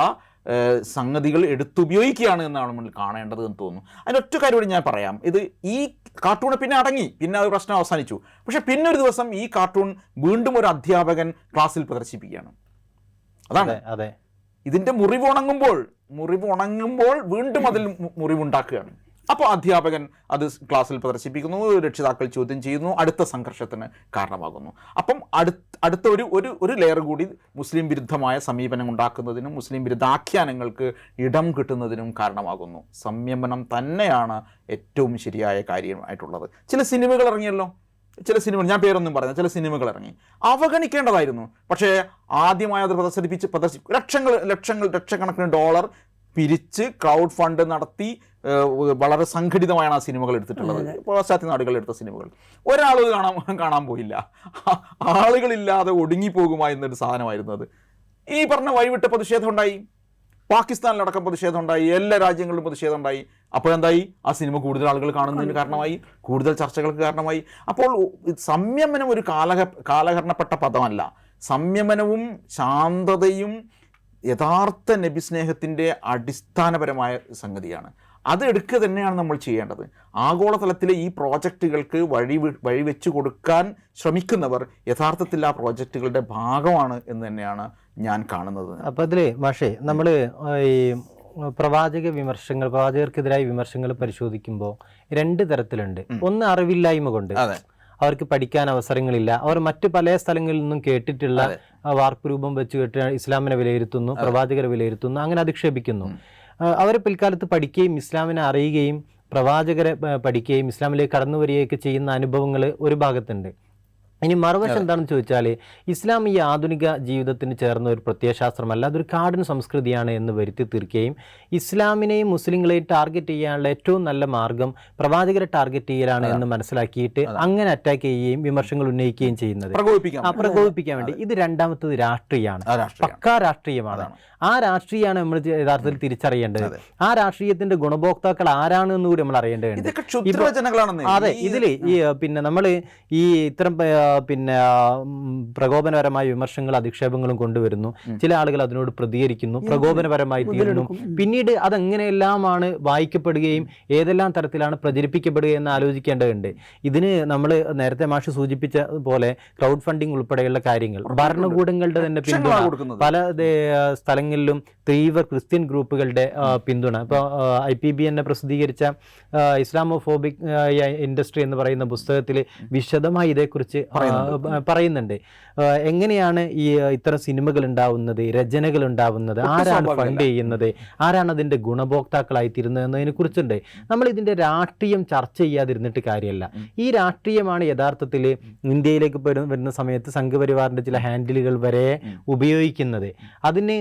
Speaker 2: സംഗതികൾ എടുത്തുപയോഗിക്കുകയാണ് എന്നാണ് നമ്മൾ കാണേണ്ടത് എന്ന് തോന്നുന്നു. അതിനൊറ്റ കാര്യം ഞാൻ പറയാം. ഈ കാർട്ടൂൺ പിന്നെ അടങ്ങി, പിന്നെ ആ പ്രശ്നം അവസാനിച്ചു. പക്ഷെ പിന്നെ ഒരു ദിവസം ഈ കാർട്ടൂൺ വീണ്ടും ഒരു അധ്യാപകൻ ക്ലാസ്സിൽ പ്രദർശിപ്പിക്കുകയാണ്. അതാണ് ഇതിൻ്റെ മുറിവുണങ്ങുമ്പോൾ വീണ്ടും അതിൽ മുറിവുണ്ടാക്കുകയാണ്. അപ്പോൾ അധ്യാപകൻ അത് ക്ലാസ്സിൽ പ്രദർശിപ്പിക്കുന്നു, രക്ഷിതാക്കൾ ചോദ്യം ചെയ്യുന്നു, അടുത്ത സംഘർഷത്തിന് കാരണമാകുന്നു. അപ്പം അടുത്ത ഒരു ലെയർ കൂടി മുസ്ലിം വിരുദ്ധമായ സമീപനം ഉണ്ടാക്കുന്നതിനും മുസ്ലിം വിരുദ്ധ ആഖ്യാനങ്ങൾക്ക് ഇടം കിട്ടുന്നതിനും കാരണമാകുന്നു. സംയമനം തന്നെയാണ് ഏറ്റവും ശരിയായ കാര്യമായിട്ടുള്ളത്. ചില സിനിമകൾ ഇറങ്ങിയല്ലോ, ഞാൻ പേരൊന്നും പറഞ്ഞ ചില സിനിമകൾ ഇറങ്ങി, അവഗണിക്കേണ്ടതായിരുന്നു. പക്ഷേ ആദ്യമായി അത് ലക്ഷക്കണക്കിന് ഡോളർ പിരിച്ച് ക്രൗഡ് ഫണ്ട് നടത്തി വളരെ സംഘടിതമായാണ് ആ സിനിമകൾ എടുത്തിട്ടുള്ളത്. പാശ്ചാത്യ നാടുകളിൽ എടുത്ത സിനിമകൾ ഒരാൾ കാണാൻ പോയില്ല. ആളുകളില്ലാതെ ഒടുങ്ങിപ്പോകുമായിരുന്നൊരു സാധനമായിരുന്നു അത്. ഈ പറഞ്ഞ വഴിവിട്ട പ്രതിഷേധം ഉണ്ടായി, പാകിസ്ഥാനിലടക്കം പ്രതിഷേധം ഉണ്ടായി, എല്ലാ രാജ്യങ്ങളിലും പ്രതിഷേധം ഉണ്ടായി. അപ്പോഴെന്തായി? ആ സിനിമ കൂടുതൽ ആളുകൾ കാണുന്നതിന് കാരണമായി, കൂടുതൽ ചർച്ചകൾക്ക് കാരണമായി. അപ്പോൾ സംയമനം ഒരു കാലഹരണപ്പെട്ട പദമല്ല. സംയമനവും ശാന്തതയും യഥാർത്ഥ നബി സ്നേഹത്തിൻ്റെ അടിസ്ഥാനപരമായ സംഗതിയാണ്. അത് എടുക്കുക തന്നെയാണ് നമ്മൾ ചെയ്യേണ്ടത്. ആഗോളതലത്തിലെ ഈ പ്രോജക്റ്റുകൾക്ക് വഴിവെച്ചു കൊടുക്കാൻ ശ്രമിക്കുന്നവർ യഥാർത്ഥത്തിൽ ആ പ്രോജക്റ്റുകളുടെ ഭാഗമാണ് എന്ന് തന്നെയാണ് ഞാൻ കാണുന്നത്.
Speaker 3: അപ്പോൾ അതിൽ മാഷേ നമ്മൾ ഈ പ്രവാചകർക്കെതിരായ വിമർശങ്ങൾ പരിശോധിക്കുമ്പോൾ 2 തരത്തിലുണ്ട്. ഒന്ന് അറിവില്ലായ്മ കൊണ്ട്, അവർക്ക് പഠിക്കാൻ അവസരങ്ങളില്ല, അവർ മറ്റ് പല സ്ഥലങ്ങളിൽ നിന്നും കേട്ടിട്ടുള്ള വാർപ്പ് രൂപം വെച്ച് കേട്ട് ഇസ്ലാമിനെ വിലയിരുത്തുന്നു, പ്രവാചകരെ വിലയിരുത്തുന്നു, അങ്ങനെ അധിക്ഷേപിക്കുന്നു. അവർ പിൽക്കാലത്ത് പഠിക്കുകയും ഇസ്ലാമിനെ അറിയുകയും പ്രവാചകരെ പഠിക്കുകയും ഇസ്ലാമിലേക്ക് കടന്നു വരികയൊക്കെ ചെയ്യുന്ന അനുഭവങ്ങൾ ഒരു ഭാഗത്തുണ്ട്. ഇനി മറുവശം എന്താണെന്ന് ചോദിച്ചാൽ, ഇസ്ലാം ഈ ആധുനിക ജീവിതത്തിന് ചേർന്ന ഒരു പ്രത്യയശാസ്ത്രമല്ല, അതൊരു കാടൻ സംസ്കൃതിയാണ് എന്ന് വരുത്തി തീർക്കുകയും ഇസ്ലാമിനെയും മുസ്ലിങ്ങളെയും ടാർഗറ്റ് ചെയ്യാനുള്ള ഏറ്റവും നല്ല മാർഗം പ്രവാചകരെ ടാർഗറ്റ് ചെയ്യലാണ് എന്ന് മനസ്സിലാക്കിയിട്ട് അങ്ങനെ അറ്റാക്ക് ചെയ്യുകയും വിമർശങ്ങൾ ഉന്നയിക്കുകയും ചെയ്യുന്നത് പ്രകോപിപ്പിക്കാൻ വേണ്ടി. ഇത് രണ്ടാമത്തത് രാഷ്ട്രീയമാണ്, പക്കാ രാഷ്ട്രീയമാണ്. ആ രാഷ്ട്രീയമാണ് നമ്മൾ യഥാർത്ഥത്തിൽ തിരിച്ചറിയേണ്ടത്. ആ രാഷ്ട്രീയത്തിന്റെ ഗുണഭോക്താക്കൾ ആരാണ് എന്ന് കൂടി നമ്മൾ അറിയേണ്ടതുണ്ട്. അതെ, ഇതില് പിന്നെ നമ്മൾ ഈ ഇത്തരം പ്രകോപനപരമായ വിമർശങ്ങൾ അധിക്ഷേപങ്ങളും കൊണ്ടുവരുന്നു. ചില ആളുകൾ അതിനോട് പ്രതികരിക്കുന്നു, പ്രകോപനപരമായി തീരുന്നു. പിന്നീട് അതെങ്ങനെയെല്ലാമാണ് വായിക്കപ്പെടുകയും ഏതെല്ലാം തരത്തിലാണ് പ്രചരിപ്പിക്കപ്പെടുക എന്ന് ആലോചിക്കേണ്ടതുണ്ട്. ഇതിന് നമ്മൾ നേരത്തെ മാഷ് സൂചിപ്പിച്ച പോലെ ക്രൗഡ് ഫണ്ടിങ് ഉൾപ്പെടെയുള്ള കാര്യങ്ങൾ, ഭരണകൂടങ്ങളുടെ തന്നെ പിന്തുണ, പല സ്ഥലങ്ങളിലും തീവ്ര ക്രിസ്ത്യൻ ഗ്രൂപ്പുകളുടെ പിന്തുണ. ഇപ്പോൾ IPB എന്നെ പ്രസിദ്ധീകരിച്ച ഇസ്ലാമോഫോബിക് ഇൻഡസ്ട്രി എന്ന് പറയുന്ന പുസ്തകത്തിൽ വിശദമായി ഇതേക്കുറിച്ച് പറയുന്നുണ്ട്. എങ്ങനെയാണ് ഈ ഇത്തരം സിനിമകൾ ഉണ്ടാവുന്നത്, രചനകൾ ഉണ്ടാവുന്നത്, ആരാണ് ഫണ്ട് ചെയ്യുന്നത്, ആരാണ് അതിൻ്റെ ഗുണഭോക്താക്കളായി തീരുന്നത് എന്നതിനെ കുറിച്ചുണ്ട്. നമ്മൾ ഇതിൻ്റെ രാഷ്ട്രീയം ചർച്ച ചെയ്യാതിരുന്നിട്ട് കാര്യമല്ല. ഈ രാഷ്ട്രീയമാണ് യഥാർത്ഥത്തിൽ ഇന്ത്യയിലേക്ക് വരുന്ന സമയത്ത് സംഘപരിവാറിൻ്റെ ചില ഹാൻഡിലുകൾ വരെ ഉപയോഗിക്കുന്നത്. അതിന്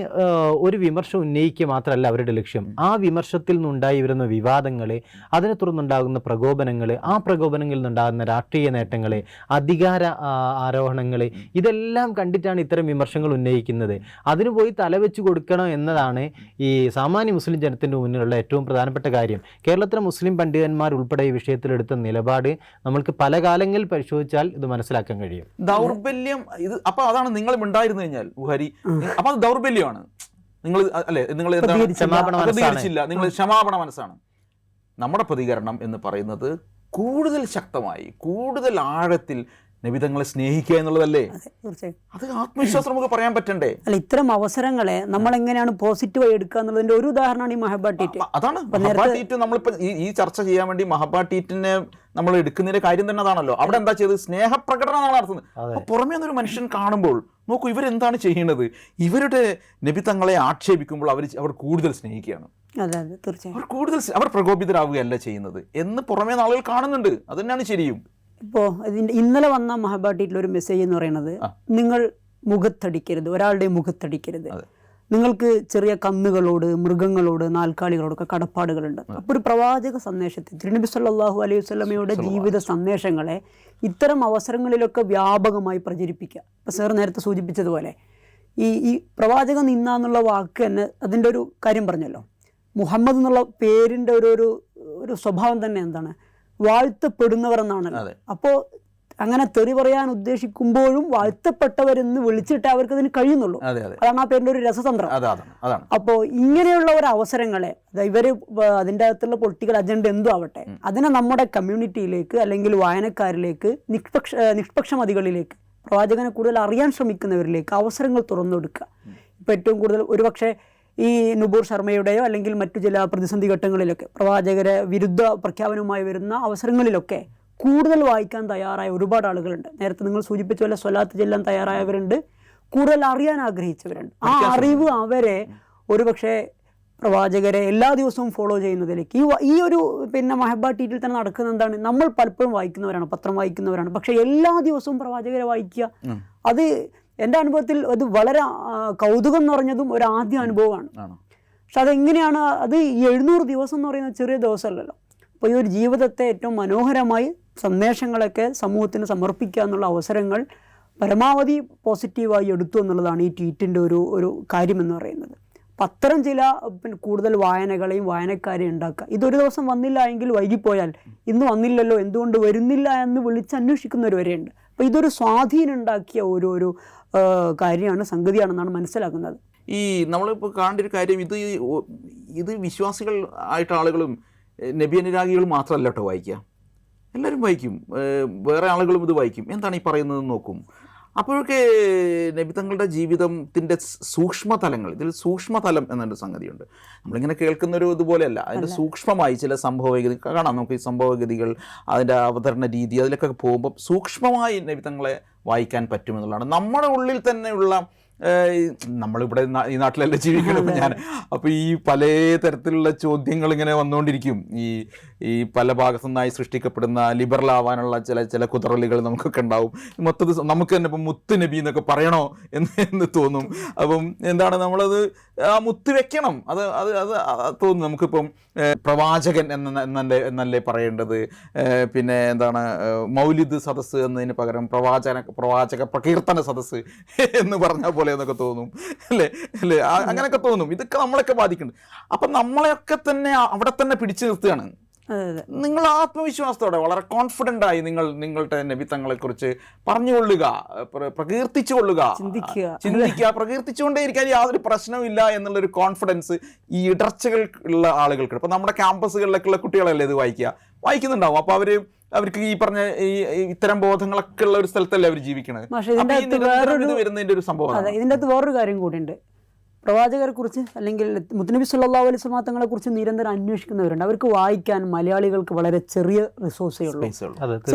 Speaker 3: ഒരു വിമർശം ഉന്നയിക്കുക മാത്രമല്ല അവരുടെ ലക്ഷ്യം. ആ വിമർശത്തിൽ നിന്നുണ്ടായി വരുന്ന വിവാദങ്ങൾ, അതിനെ തുടർന്നുണ്ടാകുന്ന പ്രകോപനങ്ങൾ, ആ പ്രകോപനങ്ങളിൽ നിന്നുണ്ടാകുന്ന രാഷ്ട്രീയ നേട്ടങ്ങൾ, അധികാര ആരോഹണങ്ങൾ, ഇതെല്ലാം കണ്ടിട്ടാണ് ഇത്തരം വിമർശങ്ങൾ ഉന്നയിക്കുന്നത്. അതിന് പോയി തലവെച്ച് കൊടുക്കണം എന്നതാണ് ഈ സാമാന്യ മുസ്ലിം ജനത്തിൻ്റെ മുന്നിലുള്ള ഏറ്റവും പ്രധാനപ്പെട്ട കാര്യം. കേരളത്തിലെ മുസ്ലിം പണ്ഡിതന്മാർ ഉൾപ്പെടെ ഈ വിഷയത്തിലെടുത്ത നിലപാട് നമ്മൾക്ക് പല കാലങ്ങളിൽ പരിശോധിച്ചാൽ ഇത് മനസ്സിലാക്കാൻ കഴിയും.
Speaker 2: ദൗർബല്യം ഇത്. അപ്പോൾ അതാണ് നിങ്ങൾ ഉണ്ടായിരുന്നു കഴിഞ്ഞാൽ ബുഹാരി, അപ്പോൾ അത് ദൗർബല്യമാണ്. നിങ്ങൾ അല്ലേ, നിങ്ങൾ പ്രതികരിച്ചില്ല, നിങ്ങൾ ക്ഷമാപണ മനസ്സാണ്. നമ്മുടെ പ്രതികരണം എന്ന് പറയുന്നത് കൂടുതൽ ശക്തമായി, കൂടുതൽ ആഴത്തിൽ നബിതങ്ങളെ സ്നേഹിക്കുക എന്നുള്ളതല്ലേ? അത് ആത്മവിശ്വാസം നമുക്ക് പറയാൻ പറ്റണ്ടേ?
Speaker 1: അല്ല, ഇത്തരം അവസരങ്ങളെ നമ്മൾ എങ്ങനെയാണ് പോസിറ്റീവായി എടുക്കുക എന്നുള്ളതിന്റെ ഒരു ഉദാഹരണമാണ് ഈ മഹബ ടീറ്റ്.
Speaker 2: അതാണ് മഹബ ടീറ്റ്. നമ്മളിപ്പോൾ ഈ ചർച്ച ചെയ്യാൻ വേണ്ടി മഹബ ടീറ്റിനെ നമ്മൾ എടുക്കുന്നതിന്റെ കാര്യം തന്നെ അതാണല്ലോ. അവിടെ എന്താ ചെയ്തത്? സ്നേഹപ്രകടനമാണ് നടത്തുന്നത്. അപ്പോൾ പുറമേ നിന്നൊരു മനുഷ്യൻ കാണുമ്പോൾ നോക്കൂ, ഇവരെന്താണ് ചെയ്യുന്നത്? ഇവരുടെ നബിതങ്ങളെ ആക്ഷേപിക്കുമ്പോൾ അവർ കൂടുതൽ സ്നേഹിക്കുകയാണ്, അവർ കൂടുതൽ അവർ പ്രകോപിതരാവുകയല്ല ചെയ്യുന്നത് എന്ന് പുറമേ ആളുകൾ കാണുന്നുണ്ട്. അത് തന്നെയാണ് ശരിയും.
Speaker 1: ഇപ്പോൾ ഇന്നലെ വന്ന മഹബ ടീറ്റിലൊരു മെസ്സേജ് എന്ന് പറയുന്നത്, നിങ്ങൾ മുഖത്തടിക്കരുത്, ഒരാളുടെ മുഖത്തടിക്കരുത്. നിങ്ങൾക്ക് ചെറിയ കന്നുകളോട്, മൃഗങ്ങളോട്, നാൽക്കാലികളോടൊക്കെ കടപ്പാടുകളുണ്ട്. അപ്പോൾ ഒരു പ്രവാചക സന്ദേശത്തെ, തിരുനബി സല്ലല്ലാഹു അലൈഹി വസല്ലമയുടെ ജീവിത സന്ദേശങ്ങളെ ഇത്തരം അവസരങ്ങളിലൊക്കെ വ്യാപകമായി പ്രചരിപ്പിക്കുക. ഇപ്പോൾ സാർ നേരത്തെ സൂചിപ്പിച്ചതുപോലെ ഈ പ്രവാചക നിന്ന എന്നുള്ള വാക്ക് തന്നെ അതിൻ്റെ ഒരു കാര്യം പറഞ്ഞല്ലോ. മുഹമ്മദ് എന്നുള്ള പേരിൻ്റെ ഒരു സ്വഭാവം തന്നെ എന്താണ്? വാഴ്ത്തപ്പെടുന്നവർ എന്നാണല്ലോ. അപ്പോൾ അങ്ങനെ തെറി പറയാൻ ഉദ്ദേശിക്കുമ്പോഴും വാഴ്ത്തപ്പെട്ടവരെന്ന് വിളിച്ചിട്ട് അവർക്ക് അതിന് കഴിയുന്നുള്ളൂ. അതാണ് ആ പേരിൻ്റെ ഒരു രസതന്ത്രം. അപ്പോൾ ഇങ്ങനെയുള്ള ഒരു അവസരങ്ങളെ ഇവര് അതിൻ്റെ അകത്തുള്ള പൊളിറ്റിക്കൽ അജണ്ട എന്തും ആവട്ടെ, അതിനെ നമ്മുടെ കമ്മ്യൂണിറ്റിയിലേക്ക് അല്ലെങ്കിൽ വായനക്കാരിലേക്ക്, നിഷ്പക്ഷമതികളിലേക്ക്, പ്രവാചകനെ കൂടുതൽ അറിയാൻ ശ്രമിക്കുന്നവരിലേക്ക് അവസരങ്ങൾ തുറന്നു കൊടുക്കുക. ഇപ്പം ഏറ്റവും കൂടുതൽ ഒരുപക്ഷെ ഈ നുപൂർ ശർമ്മയുടെയോ അല്ലെങ്കിൽ മറ്റു ചില പ്രതിസന്ധി ഘട്ടങ്ങളിലൊക്കെ പ്രവാചകരെ വിരുദ്ധ പ്രഖ്യാപനവുമായി വരുന്ന അവസരങ്ങളിലൊക്കെ കൂടുതൽ വായിക്കാൻ തയ്യാറായ ഒരുപാട് ആളുകളുണ്ട്. നേരത്തെ നിങ്ങൾ സൂചിപ്പിച്ച പോലെ സ്വലാത്ത് ചെല്ലാൻ തയ്യാറായവരുണ്ട്, കൂടുതൽ അറിയാൻ ആഗ്രഹിച്ചവരുണ്ട്. ആ അറിവ് അവരെ ഒരുപക്ഷെ പ്രവാചകരെ എല്ലാ ദിവസവും ഫോളോ ചെയ്യുന്നതിലേക്ക് ഈ ഒരു മഹബ ടീറ്റിൽ തന്നെ നടക്കുന്ന എന്താണ്? നമ്മൾ പലപ്പോഴും വായിക്കുന്നവരാണ്, പത്രം വായിക്കുന്നവരാണ്, പക്ഷെ എല്ലാ ദിവസവും പ്രവാചകരെ വായിക്കുക, അത് എൻ്റെ അനുഭവത്തിൽ അത് വളരെ കൗതുകം നിറഞ്ഞതും ഒരു ആദ്യ അനുഭവമാണ്. പക്ഷെ അതെങ്ങനെയാണ്? അത് ഈ 700 ദിവസം എന്ന് പറയുന്ന ചെറിയ ദിവസമല്ലല്ലോ. അപ്പോൾ ഈ ഒരു ജീവിതത്തെ ഏറ്റവും മനോഹരമായി സന്ദേശങ്ങളൊക്കെ സമൂഹത്തിന് സമർപ്പിക്കുക എന്നുള്ള അവസരങ്ങൾ പരമാവധി പോസിറ്റീവായി എടുത്തു എന്നുള്ളതാണ് ഈ ട്വീറ്റിൻ്റെ ഒരു കാര്യമെന്ന് പറയുന്നത്. അപ്പം അത്തരം ചില കൂടുതൽ വായനകളെയും വായനക്കാരെയും ഉണ്ടാക്കുക. ഇതൊരു ദിവസം വന്നില്ല എങ്കിൽ വൈകിപ്പോയാൽ ഇന്ന് വന്നില്ലല്ലോ, എന്തുകൊണ്ട് വരുന്നില്ല എന്ന് വിളിച്ച് അന്വേഷിക്കുന്നവർ വരെയുണ്ട്. അപ്പോൾ ഇതൊരു സ്വാധീനം ഉണ്ടാക്കിയ ഒരു കാര്യമാണ്, സംഗതിയാണെന്നാണ് മനസ്സിലാക്കുന്നത്.
Speaker 2: ഈ നമ്മളിപ്പോൾ കാണേണ്ട ഒരു കാര്യം, ഇത് വിശ്വാസികൾ ആയിട്ട് ആളുകളും നബി അനുരാഗികളും മാത്രമല്ല കേട്ടോ വായിക്കുക, എല്ലാവരും വായിക്കും, വേറെ ആളുകളും ഇത് വായിക്കും. എന്താണ് ഈ പറയുന്നതെന്ന് നോക്കും. അപ്പോഴൊക്കെ നബി തങ്ങളുടെ ജീവിതത്തിൻ്റെ സൂക്ഷ്മതലങ്ങൾ, ഇതിൽ സൂക്ഷ്മതലം എന്നൊരു സംഗതിയുണ്ട്. നമ്മളിങ്ങനെ കേൾക്കുന്നൊരു ഇതുപോലെയല്ല, അതിൻ്റെ സൂക്ഷ്മമായി ചില സംഭവഗതി കാണാം. നമുക്ക് ഈ സംഭവഗതികൾ, അതിൻ്റെ അവതരണ രീതി, അതിലൊക്കെ പോകുമ്പോൾ സൂക്ഷ്മമായി നബി തങ്ങളെ വായിക്കാൻ പറ്റുമെന്നുള്ളതാണ്. നമ്മുടെ ഉള്ളിൽ തന്നെയുള്ള, നമ്മളിവിടെ ഈ നാട്ടിലല്ലേ ജീവിക്കണം ഞാൻ, അപ്പോൾ ഈ പല തരത്തിലുള്ള ചോദ്യങ്ങൾ ഇങ്ങനെ വന്നുകൊണ്ടിരിക്കും. ഈ പല ഭാഗത്തു നിന്നായി സൃഷ്ടിക്കപ്പെടുന്ന ലിബറൽ ആവാനുള്ള ചില കുതറലുകൾ നമുക്കൊക്കെ ഉണ്ടാവും. മൊത്തത്തിൽ നമുക്ക് തന്നെ ഇപ്പം മുത്ത് നബി എന്നൊക്കെ പറയണോ എന്ന് തോന്നും. അപ്പം എന്താണ് നമ്മളത് ആ മുത്ത് വെക്കണം, അത് അത് അത് തോന്നും. നമുക്കിപ്പം പ്രവാചകൻ എന്നല്ലേ പറയേണ്ടത്. പിന്നെ എന്താണ് മൗലിദ് സദസ്സ് എന്നതിന് പകരം പ്രവാചക പ്രകീർത്തന സദസ്സ് എന്ന് പറഞ്ഞ പോലെ എന്നൊക്കെ തോന്നും, അല്ലേ? അങ്ങനെയൊക്കെ തോന്നും. ഇതൊക്കെ നമ്മളൊക്കെ ബാധിക്കുന്നുണ്ട്. അപ്പം നമ്മളെയൊക്കെ തന്നെ അവിടെ തന്നെ പിടിച്ചു നിർത്തുകയാണ്. നിങ്ങൾ ആത്മവിശ്വാസത്തോടെ വളരെ കോൺഫിഡൻ്റായി നിങ്ങളുടെ നബിത്തങ്ങളെക്കുറിച്ച് പറഞ്ഞുകൊള്ളുക, പ്രകീർത്തിച്ചുകൊള്ളുക, ചിന്തിക്കുക, പ്രകീർത്തിച്ചുകൊണ്ടേയിരിക്കാൻ യാതൊരു പ്രശ്നമില്ല എന്നുള്ളൊരു കോൺഫിഡൻസ് ഈ ഇടർച്ചകൾ ഉള്ള ആളുകൾക്ക്. ഇപ്പം നമ്മുടെ ക്യാമ്പസുകളിലൊക്കെയുള്ള കുട്ടികളല്ലേ ഇത് വായിക്കുന്നുണ്ടാവും. അപ്പോൾ അവർക്ക് ഈ പറഞ്ഞ ഇത്തരം ബോധങ്ങളൊക്കെ ഉള്ള ഒരു സ്ഥലത്തല്ലേ അവർ ജീവിക്കണത്. വരുന്നതിൻ്റെ ഒരു സംഭവം.
Speaker 1: ഇതിൻ്റെ അകത്ത് വേറൊരു കാര്യം കൂടിയുണ്ട്. പ്രവാചകരെ കുറിച്ച് അല്ലെങ്കിൽ മുത്തനബി സല്ലല്ലാഹു അലൈഹി വസല്ലം തങ്ങളെ കുറിച്ച് നിരന്തരം അന്വേഷിക്കുന്നവരുണ്ട്. അവർക്ക് വായിക്കാൻ മലയാളികൾക്ക് വളരെ ചെറിയ റിസോഴ്സേ ഉള്ളൂ.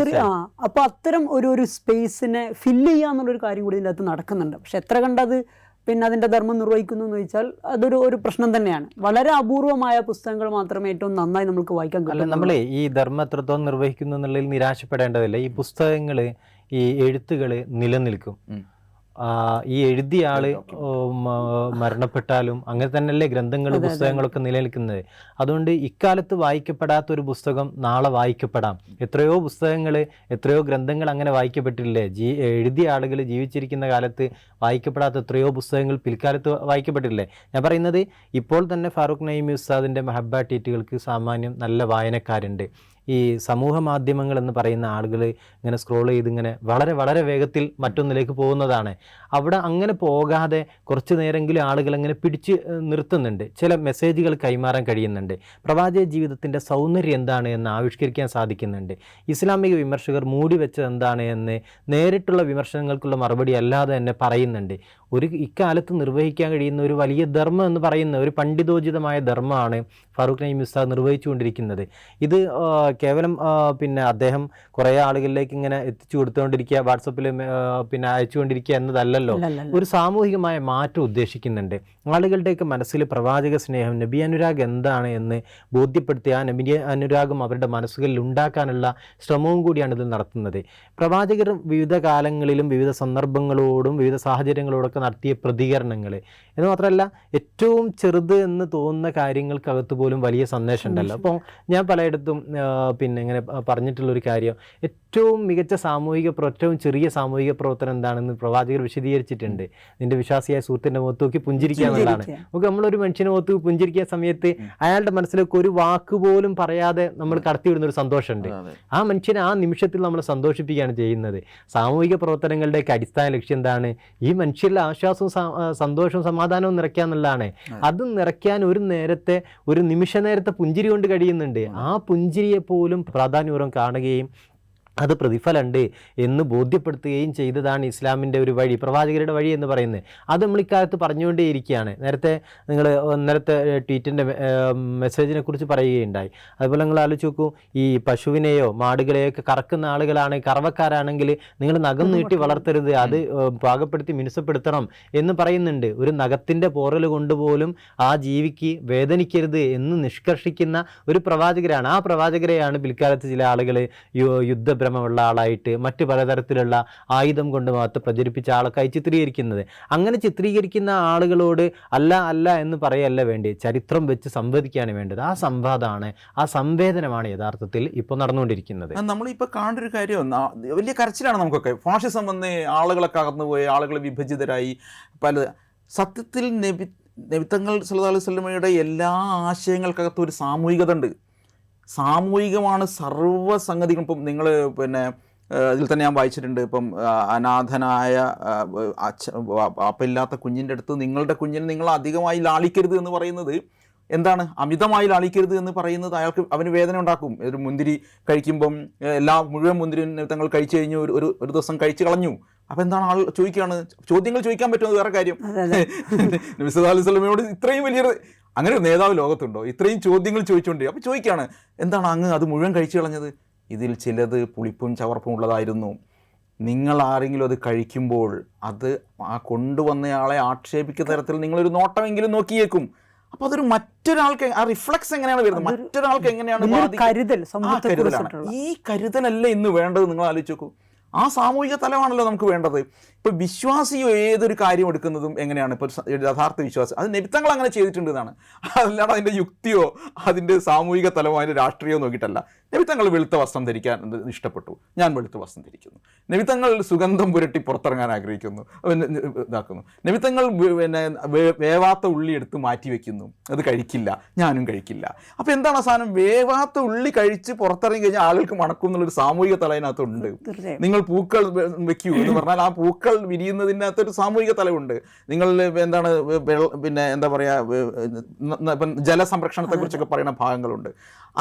Speaker 1: അപ്പോൾ അത്തരം ഒരു സ്പേസിനെ ഫില്ല് ചെയ്യുക എന്നുള്ളൊരു കാര്യം കൂടി ഇതിൻ്റെ അകത്ത് നടക്കുന്നുണ്ട്. പക്ഷെ എത്ര കണ്ടത് പിന്നെ അതിൻ്റെ ധർമ്മം നിർവഹിക്കുന്നു എന്ന് ചോദിച്ചാൽ അതൊരു പ്രശ്നം തന്നെയാണ്. വളരെ അപൂർവമായ പുസ്തകങ്ങൾ മാത്രമേ ഏറ്റവും നന്നായി നമുക്ക് വായിക്കാൻ കഴിയൂ.
Speaker 3: നമ്മൾ ഈ ധർമ്മം എത്രത്തോളം നിർവഹിക്കുന്നു എന്നുള്ളതിൽ നിരാശപ്പെടേണ്ടതില്ല. ഈ പുസ്തകങ്ങൾ, ഈ എഴുത്തുകൾ നിലനിൽക്കും. ഈ എഴുതിയ ആള് മരണപ്പെട്ടാലും അങ്ങനെ തന്നെയല്ലേ ഗ്രന്ഥങ്ങളും പുസ്തകങ്ങളൊക്കെ നിലനിൽക്കുന്നത്. അതുകൊണ്ട് ഇക്കാലത്ത് വായിക്കപ്പെടാത്ത ഒരു പുസ്തകം നാളെ വായിക്കപ്പെടാം. എത്രയോ പുസ്തകങ്ങൾ, എത്രയോ ഗ്രന്ഥങ്ങൾ അങ്ങനെ വായിക്കപ്പെട്ടില്ലേ? എഴുതിയ ആളുകൾ ജീവിച്ചിരിക്കുന്ന കാലത്ത് വായിക്കപ്പെടാത്ത എത്രയോ പുസ്തകങ്ങൾ പിൽക്കാലത്ത് വായിക്കപ്പെട്ടില്ലേ? ഞാൻ പറയുന്നത് ഇപ്പോൾ തന്നെ ഫാറൂഖ് നഈമി ഉസ്താദിൻ്റെ മഹബ്ബ ടീറ്റുകൾക്ക് സാമാന്യം നല്ല വായനക്കാരുണ്ട്. ഈ സമൂഹ മാധ്യമങ്ങൾ എന്ന് പറയുന്ന ആളുകൾ ഇങ്ങനെ സ്ക്രോൾ ചെയ്ത് ഇങ്ങനെ വളരെ വളരെ വേഗത്തിൽ മറ്റൊന്നിലേക്ക് പോകുന്നതാണ്. അവിടെ അങ്ങനെ പോകാതെ കുറച്ച് നേരമെങ്കിലും ആളുകൾ അങ്ങനെ പിടിച്ച് നിർത്തുന്നുണ്ട്. ചില മെസ്സേജുകൾ കൈമാറാൻ കഴിയുന്നുണ്ട്. പ്രവാചക ജീവിതത്തിൻ്റെ സൗന്ദര്യം എന്താണ് എന്ന് ആവിഷ്കരിക്കാൻ സാധിക്കുന്നുണ്ട്. ഇസ്ലാമിക വിമർശകർ മൂടി വെച്ചത് എന്താണ് എന്ന് നേരിട്ടുള്ള വിമർശനങ്ങൾക്കുള്ള മറുപടി അല്ലാതെ തന്നെ പറയുന്നുണ്ട്. ഇക്കാലത്ത് നിർവഹിക്കാൻ കഴിയുന്ന ഒരു വലിയ ധർമ്മം എന്ന് പറയുന്ന ഒരു പണ്ഡിതോചിതമായ ധർമ്മമാണ് ഫാറൂഖ് നഈമി ഉസ്താദ് നിർവഹിച്ചുകൊണ്ടിരിക്കുന്നത്. ഇത് കേവലം പിന്നെ അദ്ദേഹം കുറേ ആളുകളിലേക്ക് ഇങ്ങനെ എത്തിച്ചു കൊടുത്തുകൊണ്ടിരിക്കുക, വാട്സപ്പിൽ പിന്നെ അയച്ചുകൊണ്ടിരിക്കുക എന്നതല്ലല്ലോ. ഒരു സാമൂഹികമായ മാറ്റം ഉദ്ദേശിക്കുന്നുണ്ട്. ആളുകളുടെയൊക്കെ മനസ്സിൽ പ്രവാചക സ്നേഹം, നബി അനുരാഗ് എന്താണ് എന്ന് ബോധ്യപ്പെടുത്തി ആ നബി അനുരാഗം അവരുടെ മനസ്സുകളിൽ ഉണ്ടാക്കാനുള്ള ശ്രമവും കൂടിയാണ് ഇത് നടത്തുന്നത്. പ്രവാചകർ വിവിധ കാലങ്ങളിലും വിവിധ സന്ദർഭങ്ങളോടും വിവിധ സാഹചര്യങ്ങളോടൊക്കെ നടത്തിയ പ്രതികരണങ്ങൾ എന്ന് മാത്രമല്ല, ഏറ്റവും ചെറുത് എന്ന് തോന്നുന്ന കാര്യങ്ങൾക്കകത്ത് പോലും വലിയ സന്ദേശം ഉണ്ടല്ലോ. അപ്പോൾ ഞാൻ പലയിടത്തും പിന്നെ ഇങ്ങനെ പറഞ്ഞിട്ടുള്ളൊരു കാര്യം, ഏറ്റവും മികച്ച ഏറ്റവും ചെറിയ സാമൂഹിക പ്രവർത്തനം എന്താണെന്ന് പ്രവാചകർ വിശദീകരിച്ചിട്ടുണ്ട്. നിന്റെ വിശ്വാസിയായ സുഹൃത്തിൻ്റെ മുഖത്ത് നോക്കി പുഞ്ചിരിക്കുക എന്നുള്ളതാണ്. നമുക്ക് നമ്മളൊരു മനുഷ്യനെ മുഖത്ത് പുഞ്ചിരിക്കുന്ന സമയത്ത് അയാളുടെ മനസ്സിലേക്ക് ഒരു വാക്ക് പോലും പറയാതെ നമ്മൾ കടത്തിവിടുന്ന ഒരു സന്തോഷമുണ്ട്. ആ മനുഷ്യനെ ആ നിമിഷത്തിൽ നമ്മൾ സന്തോഷിപ്പിക്കുകയാണ് ചെയ്യുന്നത്. സാമൂഹിക പ്രവർത്തനങ്ങളുടെയൊക്കെ അടിസ്ഥാന ലക്ഷ്യം എന്താണ്? ഈ മനുഷ്യരിലെ ആശ്വാസവും സന്തോഷവും സമാധാനവും നിറയ്ക്കുക എന്നുള്ളതാണ്. അത് നിറയ്ക്കാൻ ഒരു നിമിഷ നേരത്തെ പുഞ്ചിരി കൊണ്ട് കഴിയുന്നുണ്ട്. ആ പുഞ്ചിരിയെ പോലും പ്രാധാന്യപൂർവ്വം കാണുകയും അത് പ്രതിഫലമുണ്ട് എന്ന് ബോധ്യപ്പെടുത്തുകയും ചെയ്തതാണ് ഇസ്ലാമിൻ്റെ ഒരു വഴി, പ്രവാചകരുടെ വഴി എന്ന് പറയുന്നത്. അത് നമ്മൾ ഇക്കാലത്ത് പറഞ്ഞുകൊണ്ടേയിരിക്കുകയാണ്. നേരത്തെ നിങ്ങൾ ഇന്നലത്തെ ട്വീറ്റിൻ്റെ മെസ്സേജിനെ കുറിച്ച് പറയുകയുണ്ടായി. അതുപോലെ നിങ്ങൾ ആലോചിച്ച് നോക്കൂ, ഈ പശുവിനെയോ മാടുകളെയോ ഒക്കെ കറക്കുന്ന ആളുകളാണ്, കറവക്കാരാണെങ്കിൽ നിങ്ങൾ നഖം നീട്ടി വളർത്തരുത്, അത് പാകപ്പെടുത്തി മിനുസപ്പെടുത്തണം എന്ന് പറയുന്നുണ്ട്. ഒരു നഖത്തിൻ്റെ പോറൽ കൊണ്ടുപോലും ആ ജീവിക്ക് വേദനിക്കരുത് എന്ന് നിഷ്കർഷിക്കുന്ന ഒരു പ്രവാചകരാണ്. ആ പ്രവാചകരെയാണ് പിൽക്കാലത്ത് ചില ആളുകൾ യുദ്ധഭ്രമമുള്ള ആളായിട്ട് മറ്റ് പലതരത്തിലുള്ള ആയുധം കൊണ്ട് മാത്രം പ്രചരിപ്പിച്ച ആളൊക്കെ ചിത്രീകരിക്കുന്നത്. അങ്ങനെ ചിത്രീകരിക്കുന്ന ആളുകളോട് അല്ല എന്ന് പറയല്ല വേണ്ടി, ചരിത്രം വെച്ച് സംവദിക്കുകയാണ് വേണ്ടത്. ആ സംവാദമാണ്, ആ സംവേദനമാണ് യഥാർത്ഥത്തിൽ ഇപ്പോൾ നടന്നുകൊണ്ടിരിക്കുന്നത്.
Speaker 2: നമ്മളിപ്പോൾ കാണേണ്ട ഒരു കാര്യം, വലിയ കരച്ചിലാണ് നമുക്കൊക്കെ. ഫാഷിസം വന്ന് ആളുകളൊക്കെ അകന്നുപോയി, ആളുകൾ വിഭജിതരായി. സത്യത്തിൽ നബിത്തങ്ങൾ സല്ലല്ലാഹു അലൈഹി വസല്ലമയുടെ എല്ലാ ആശയങ്ങൾക്കകത്തും ഒരു സാമൂഹികത ഉണ്ട്. സാമൂഹികമാണ് സർവ്വസംഗതികളും. ഇപ്പം നിങ്ങൾ പിന്നെ അതിൽ തന്നെ ഞാൻ വായിച്ചിട്ടുണ്ട്, ഇപ്പം അനാഥനായ വാപ്പയില്ലാത്ത കുഞ്ഞിൻ്റെ അടുത്ത് നിങ്ങളുടെ കുഞ്ഞിനെ നിങ്ങൾ അധികമായി ലാളിക്കരുത് എന്ന് പറയുന്നത് എന്താണ്? അമിതമായി ലാളിക്കരുത് എന്ന് പറയുന്നത് അവന് വേദന ഉണ്ടാക്കും. ഒരു മുന്തിരി കഴിക്കുമ്പം മുഴുവൻ മുന്തിരി തങ്ങൾ കഴിച്ചു കഴിഞ്ഞ് ഒരു ദിവസം കഴിച്ചു കളഞ്ഞു. അപ്പം എന്താണ് ആൾ ചോദിക്കുകയാണ്, ചോദ്യങ്ങൾ ചോദിക്കാൻ പറ്റുന്നത് വേറെ കാര്യം. നബി സല്ലല്ലാഹു അലൈഹി വസല്ലമയോട് ഇത്രയും വലിയൊരു അങ്ങനെ ഒരു നേതാവ് ലോകത്തുണ്ടോ? ഇത്രയും ചോദ്യങ്ങൾ ചോദിച്ചുകൊണ്ട് അപ്പോൾ ചോദിക്കുകയാണ്, എന്താണ് അങ്ങ് അത് മുഴുവൻ കഴിച്ചു കളഞ്ഞത്? ഇതിൽ ചിലത് പുളിപ്പും ചവർപ്പും ഉള്ളതായിരുന്നു. നിങ്ങൾ ആരെങ്കിലും അത് കഴിക്കുമ്പോൾ അത് ആ കൊണ്ടുവന്നയാളെ ആക്ഷേപിക്കുന്ന തരത്തിൽ നിങ്ങളൊരു നോട്ടമെങ്കിലും നോക്കിയേക്കും. അപ്പോൾ അതൊരു മറ്റൊരാൾക്ക് ആ റിഫ്ലക്സ് എങ്ങനെയാണ് വരുന്നത്, മറ്റൊരാൾക്ക് എങ്ങനെയാണ് കരുതലാണ്. ഈ കരുതലല്ലേ ഇന്ന് വേണ്ടത്? നിങ്ങൾ ആലോചിച്ച് നോക്കൂ. ആ സാമൂഹിക തലമാണല്ലോ നമുക്ക് വേണ്ടത്. ഇപ്പോൾ വിശ്വാസിയോ ഏതൊരു കാര്യം എടുക്കുന്നതും എങ്ങനെയാണ്? ഇപ്പോൾ യഥാർത്ഥ വിശ്വാസി അത് നബിത്തങ്ങൾ അങ്ങനെ ചെയ്തിട്ടുണ്ട് എന്നാണ്. അല്ലാതെ അതിൻ്റെ യുക്തിയോ അതിൻ്റെ സാമൂഹിക തലമോ അതിൻ്റെ രാഷ്ട്രീയമോ നോക്കിയിട്ടല്ല. നബിത്തങ്ങൾ വെളുത്ത വസ്ത്രം ധരിക്കാൻ ഇഷ്ടപ്പെട്ടു, ഞാൻ വെളുത്ത വസ്ത്രം ധരിക്കുന്നു. നബിത്തങ്ങൾ സുഗന്ധം പുരട്ടി പുറത്തിറങ്ങാൻ ആഗ്രഹിക്കുന്നു, ഇതാക്കുന്നു. നബിത്തങ്ങൾ പിന്നെ വേവാത്ത ഉള്ളി എടുത്ത് മാറ്റി വെക്കുന്നു, അത് കഴിക്കില്ല, ഞാനും കഴിക്കില്ല. അപ്പോൾ എന്താണ് ആ സാധനം? വേവാത്ത ഉള്ളി കഴിച്ച് പുറത്തിറങ്ങി കഴിഞ്ഞാൽ ആളുകൾക്ക് മണക്കും എന്നുള്ളൊരു സാമൂഹിക തല അതിനകത്തുണ്ട്. നിങ്ങൾ പൂക്കൾ വെക്കൂ എന്ന് പറഞ്ഞാൽ ആ പൂക്കൾ വിരിയുന്നതിൻ്റെ അകത്തൊരു സാമൂഹിക തലമുണ്ട്. നിങ്ങൾ എന്താണ് പിന്നെ എന്താ പറയുക, ജലസംരക്ഷണത്തെക്കുറിച്ചൊക്കെ പറയുന്ന ഭാഗങ്ങളുണ്ട്.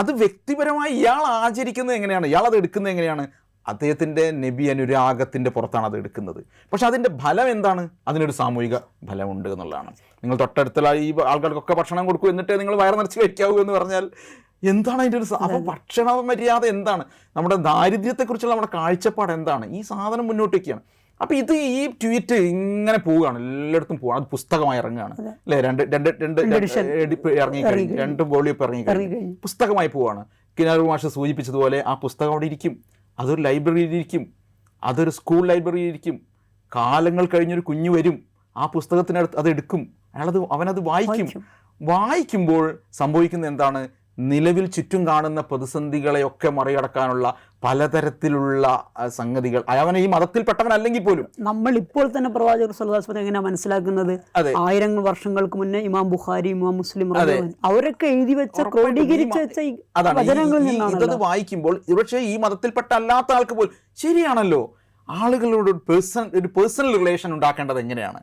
Speaker 2: അത് വ്യക്തിപരമായി ഇയാൾ ആചരിക്കുന്നത് എങ്ങനെയാണ്, ഇയാൾ അത് എടുക്കുന്നത് എങ്ങനെയാണ്? അദ്ദേഹത്തിൻ്റെ നബി അനുരാഗത്തിൻ്റെ പുറത്താണ് അത് എടുക്കുന്നത്. പക്ഷെ അതിൻ്റെ ഫലം എന്താണ്? അതിനൊരു സാമൂഹിക ഫലമുണ്ട് എന്നുള്ളതാണ്. നിങ്ങൾ തൊട്ടടുത്തുള്ള ഈ ആൾക്കാർക്കൊക്കെ ഭക്ഷണം കൊടുക്കൂ, എന്നിട്ട് നിങ്ങൾ വയറ് നിറച്ച് കഴിക്കാവൂ എന്ന് പറഞ്ഞാൽ എന്താണ് അതിൻ്റെ ഒരു അപ്പോൾ ഭക്ഷണ മര്യാദ എന്താണ്? നമ്മുടെ ദാരിദ്ര്യത്തെക്കുറിച്ചുള്ള നമ്മുടെ കാഴ്ചപ്പാട് എന്താണ്? ഈ സാധനം മുന്നോട്ട് വയ്ക്കുകയാണ്. അപ്പോൾ ഇത് ഈ ട്വീറ്റ് ഇങ്ങനെ പോവുകയാണ്, എല്ലായിടത്തും പോവുകയാണ്. അത് പുസ്തകമായി ഇറങ്ങുകയാണ് അല്ലേ? ഇറങ്ങിക്കഴിഞ്ഞു, 2 വോളിയം ഇറങ്ങിക്കഴിഞ്ഞു, പുസ്തകമായി പോവുകയാണ്. കിനാലൂർ മാഷ് സൂചിപ്പിച്ചതുപോലെ ആ പുസ്തകം അവിടെ ഇരിക്കും, അതൊരു ലൈബ്രറിയിലിരിക്കും, അതൊരു സ്കൂൾ ലൈബ്രറിയിലിരിക്കും. കാലങ്ങൾ കഴിഞ്ഞൊരു കുഞ്ഞു വരും, ആ പുസ്തകത്തിനടുത്ത് അത് എടുക്കും, അവനത് വായിക്കുമ്പോൾ സംഭവിക്കുന്നത് എന്താണ്? നിലവിൽ ചുറ്റും കാണുന്ന പ്രതിസന്ധികളെയൊക്കെ മറികടക്കാനുള്ള പലതരത്തിലുള്ള സംഗതികൾ. അവൻ ഈ മതത്തിൽപ്പെട്ടവനല്ലെങ്കിൽ പോലും
Speaker 1: നമ്മൾ ഇപ്പോൾ തന്നെ പ്രവാചകർ സ്വല്ലല്ലാഹു അലൈഹി വസല്ലം എങ്ങനെയാണ് മനസ്സിലാക്കുന്നത്? 1000 വർഷങ്ങൾക്ക് മുന്നേ ഇമാം ബുഖാരി, ഇമാം മുസ്ലിം അവരൊക്കെ എഴുതി വെച്ച ക്രോഡീകരിച്ച് വെച്ച
Speaker 2: ഇതത് വായിക്കുമ്പോൾ പക്ഷേ ഈ മതത്തിൽപ്പെട്ട അല്ലാത്ത ആൾക്ക് പോലും ശരിയാണല്ലോ, ആളുകളോട് ഒരു പേഴ്സണൽ റിലേഷൻ ഉണ്ടാക്കേണ്ടത് എങ്ങനെയാണ്?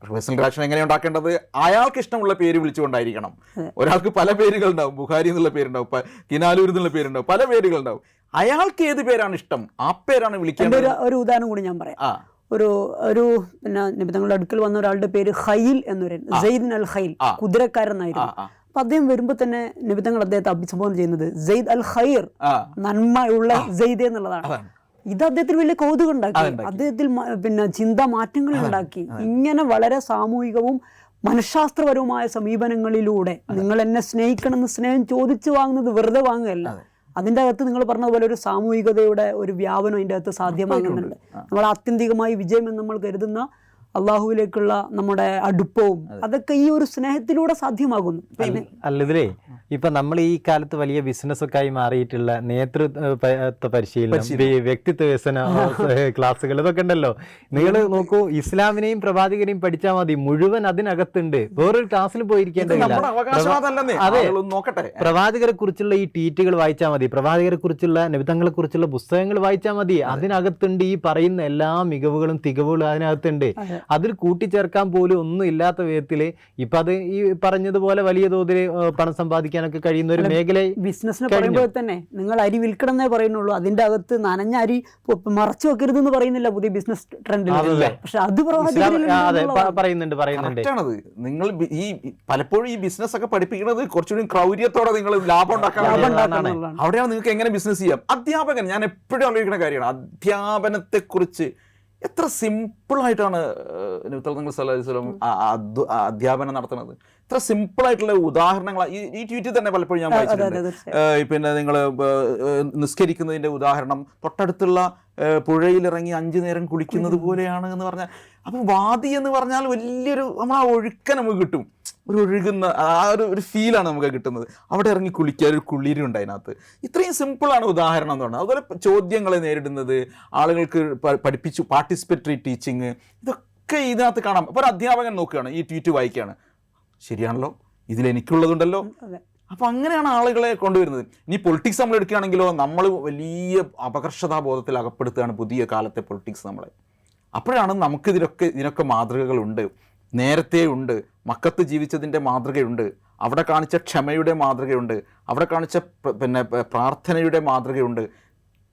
Speaker 2: പേഴ്സണൽ റിലേഷൻ എങ്ങനെ ഉണ്ടാക്കേണ്ടത്? അയാൾക്ക് ഇഷ്ടമുള്ള പേര് വിളിച്ചുകൊണ്ടായിരിക്കണം. ഒരാൾക്ക് പല പേരുകളുണ്ടാവും, ബുഖാരി എന്നുള്ള പേരുണ്ടാവും, കിനാലൂർ എന്നുള്ള പേരുണ്ടാവും, പല പേരുകളുണ്ടാവും. അയാൾക്ക് ഏത് പേരാണ് ഇഷ്ടം, ആ പേരാണ് വിളിക്കേണ്ടത്. ഒരു
Speaker 1: ഉദാഹരണം കൂടി ഞാൻ പറയാം. ഒരു പിന്നെ നിബിതങ്ങളുടെ അടുക്കൽ വന്ന ഒരാളുടെ പേര് ഖൈൽ എന്ന് പറയുന്നത്, സെയ്ദ് അൽ ഖൈൽ, കുതിരക്കാരനായിരുന്നു. അപ്പൊ അദ്ദേഹം വരുമ്പോ തന്നെ നിബിതങ്ങൾ അദ്ദേഹത്തെ അഭിസംബോധന ചെയ്യുന്നത് സെയ്ദ് അൽ ഖൈർ, നന്മയുള്ള സെയ്ദ് എന്നുള്ളതാണ്. ഇത് അദ്ദേഹത്തിന് വലിയ കൗതുകം ഉണ്ടാക്കി, അദ്ദേഹത്തിൽ പിന്നെ ചിന്താ മാറ്റങ്ങൾ ഉണ്ടാക്കി. ഇങ്ങനെ വളരെ സാമൂഹികവും മനഃശാസ്ത്രപരവുമായ സമീപനങ്ങളിലൂടെ നിങ്ങൾ എന്നെ സ്നേഹിക്കണമെന്ന് സ്നേഹം ചോദിച്ചു വാങ്ങുന്നത് വെറുതെ വാങ്ങുകയല്ല, അതിൻ്റെ അകത്ത് നിങ്ങൾ പറഞ്ഞതുപോലെ ഒരു സാമൂഹികതയുടെ ഒരു വ്യാപനം അതിൻ്റെ അകത്ത് സാധ്യമാകുന്നുണ്ട്. നമ്മൾ ആത്യന്തികമായി വിജയം എന്ന് നമ്മൾ കരുതുന്ന അള്ളാഹുവിലേക്കുള്ള നമ്മുടെ അടുപ്പവും അതൊക്കെ ഈ ഒരു സ്നേഹത്തിലൂടെ സാധ്യമാകുന്നു.
Speaker 3: അല്ലതിലേ ഇപ്പൊ നമ്മൾ ഈ കാലത്ത് വലിയ ബിസിനസ് ഒക്കെ ആയി മാറിയിട്ടുള്ള നേതൃത്വ പരിശീലനം, വ്യക്തിത്വ വികസന ക്ലാസ്സുകൾ, ഇതൊക്കെ ഉണ്ടല്ലോ. നിങ്ങൾ നോക്കൂ, ഇസ്ലാമിനെയും പ്രവാചകനെയും പഠിച്ചാൽ മതി, മുഴുവൻ അതിനകത്തുണ്ട്. വേറൊരു ക്ലാസ്സിൽ പോയിരിക്കേണ്ടതില്ല. അതെ, പ്രവാചകരെ കുറിച്ചുള്ള ഈ ട്വീറ്റുകൾ വായിച്ചാൽ മതി, പ്രവാചകരെ കുറിച്ചുള്ള നബിതങ്ങളെ കുറിച്ചുള്ള പുസ്തകങ്ങൾ വായിച്ചാൽ മതി. അതിനകത്തുണ്ട് ഈ പറയുന്ന എല്ലാ മികവുകളും തികവുകളും അതിനകത്തുണ്ട്. അതിൽ കൂട്ടിച്ചേർക്കാൻ പോലും ഒന്നും ഇല്ലാത്ത വിധത്തിൽ ഇപ്പൊ അത് ഈ പറഞ്ഞതുപോലെ വലിയ തോതിൽ പണം സമ്പാദിക്കാനൊക്കെ കഴിയുന്ന ഒരു മേഖല.
Speaker 1: ബിസിനസ്സിന് പറയുമ്പോൾ തന്നെ നിങ്ങൾ അരി വിൽക്കണം എന്നേ പറയുന്നുള്ളൂ, അതിന്റെ അകത്ത് നനഞ്ഞ അരി മറച്ചു വെക്കരുതെന്ന് പറയുന്നില്ല പുതിയ ബിസിനസ് ട്രെൻഡിൽ. പക്ഷെ അത്
Speaker 3: പറയുന്നുണ്ട്.
Speaker 2: നിങ്ങൾ ഈ പലപ്പോഴും ഈ ബിസിനസ് ഒക്കെ പഠിപ്പിക്കുന്നത് കുറച്ചുകൂടി ക്രൗര്യത്തോടെ നിങ്ങൾ ലാഭം ഉണ്ടാക്കാൻ, അവിടെയാണ് നിങ്ങൾക്ക് എങ്ങനെ ബിസിനസ് ചെയ്യാം. അധ്യാപകൻ, ഞാൻ എപ്പോഴും ആലോചിക്കുന്ന കാര്യമാണ് അധ്യാപനത്തെ കുറിച്ച്. എത്ര സിമ്പിളായിട്ടാണ് നബി സല്ലല്ലാഹു അലൈഹി വസല്ലം അധ്യാപനം നടത്തുന്നത്. എത്ര സിമ്പിളായിട്ടുള്ള ഉദാഹരണങ്ങൾ ഈ ട്വീറ്റിൽ തന്നെ പലപ്പോഴും ഞാൻ വായിച്ചിട്ടുണ്ട്. പിന്നെ നിങ്ങൾ നിസ്കരിക്കുന്നതിൻ്റെ ഉദാഹരണം തൊട്ടടുത്തുള്ള പുഴയിലിറങ്ങി 5 നേരം കുളിക്കുന്നത് പോലെയാണ് എന്ന് പറഞ്ഞാൽ, അപ്പം വാദി എന്ന് പറഞ്ഞാൽ വലിയൊരു നമ്മൾ ആ ഒഴുക്ക നമുക്ക് കിട്ടും, ഒരു ഒഴുകുന്ന ആ ഒരു ഫീലാണ് നമുക്ക് കിട്ടുന്നത്. അവിടെ ഇറങ്ങി കുളിക്കുക, ഒരു കുളിരുണ്ട് അതിനകത്ത്. ഇത്രയും സിമ്പിളാണ് ഉദാഹരണം എന്ന് പറഞ്ഞാൽ. അതുപോലെ ചോദ്യങ്ങളെ നേരിടുന്നത്, ആളുകൾക്ക് പാർട്ടിസിപ്പേറ്ററി ടീച്ചിങ്, ഇതൊക്കെ ഇതിനകത്ത് കാണാം. അപ്പോൾ ഒരു അധ്യാപകൻ നോക്കുകയാണ്, ഈ ട്വീറ്റ് വായിക്കുകയാണ്, ശരിയാണല്ലോ, ഇതിലെനിക്കുള്ളതുണ്ടല്ലോ, അപ്പോൾ അങ്ങനെയാണ് ആളുകളെ കൊണ്ടുവരുന്നത്. ഇനി പൊളിറ്റിക്സ് നമ്മൾ എടുക്കുകയാണെങ്കിലോ, നമ്മൾ വലിയ അപകർഷതാബോധത്തിൽ അകപ്പെടുത്തുകയാണ് പുതിയ കാലത്തെ പൊളിറ്റിക്സ് നമ്മളെ. അപ്പോഴാണ് നമുക്ക് ഇതിനൊക്കെ മാതൃകകളുണ്ട്, നേരത്തെ ഉണ്ട്. മക്കത്ത് ജീവിച്ചതിൻ്റെ മാതൃകയുണ്ട്, അവിടെ കാണിച്ച ക്ഷമയുടെ മാതൃകയുണ്ട്, അവിടെ കാണിച്ച പ്രാർത്ഥനയുടെ മാതൃകയുണ്ട്.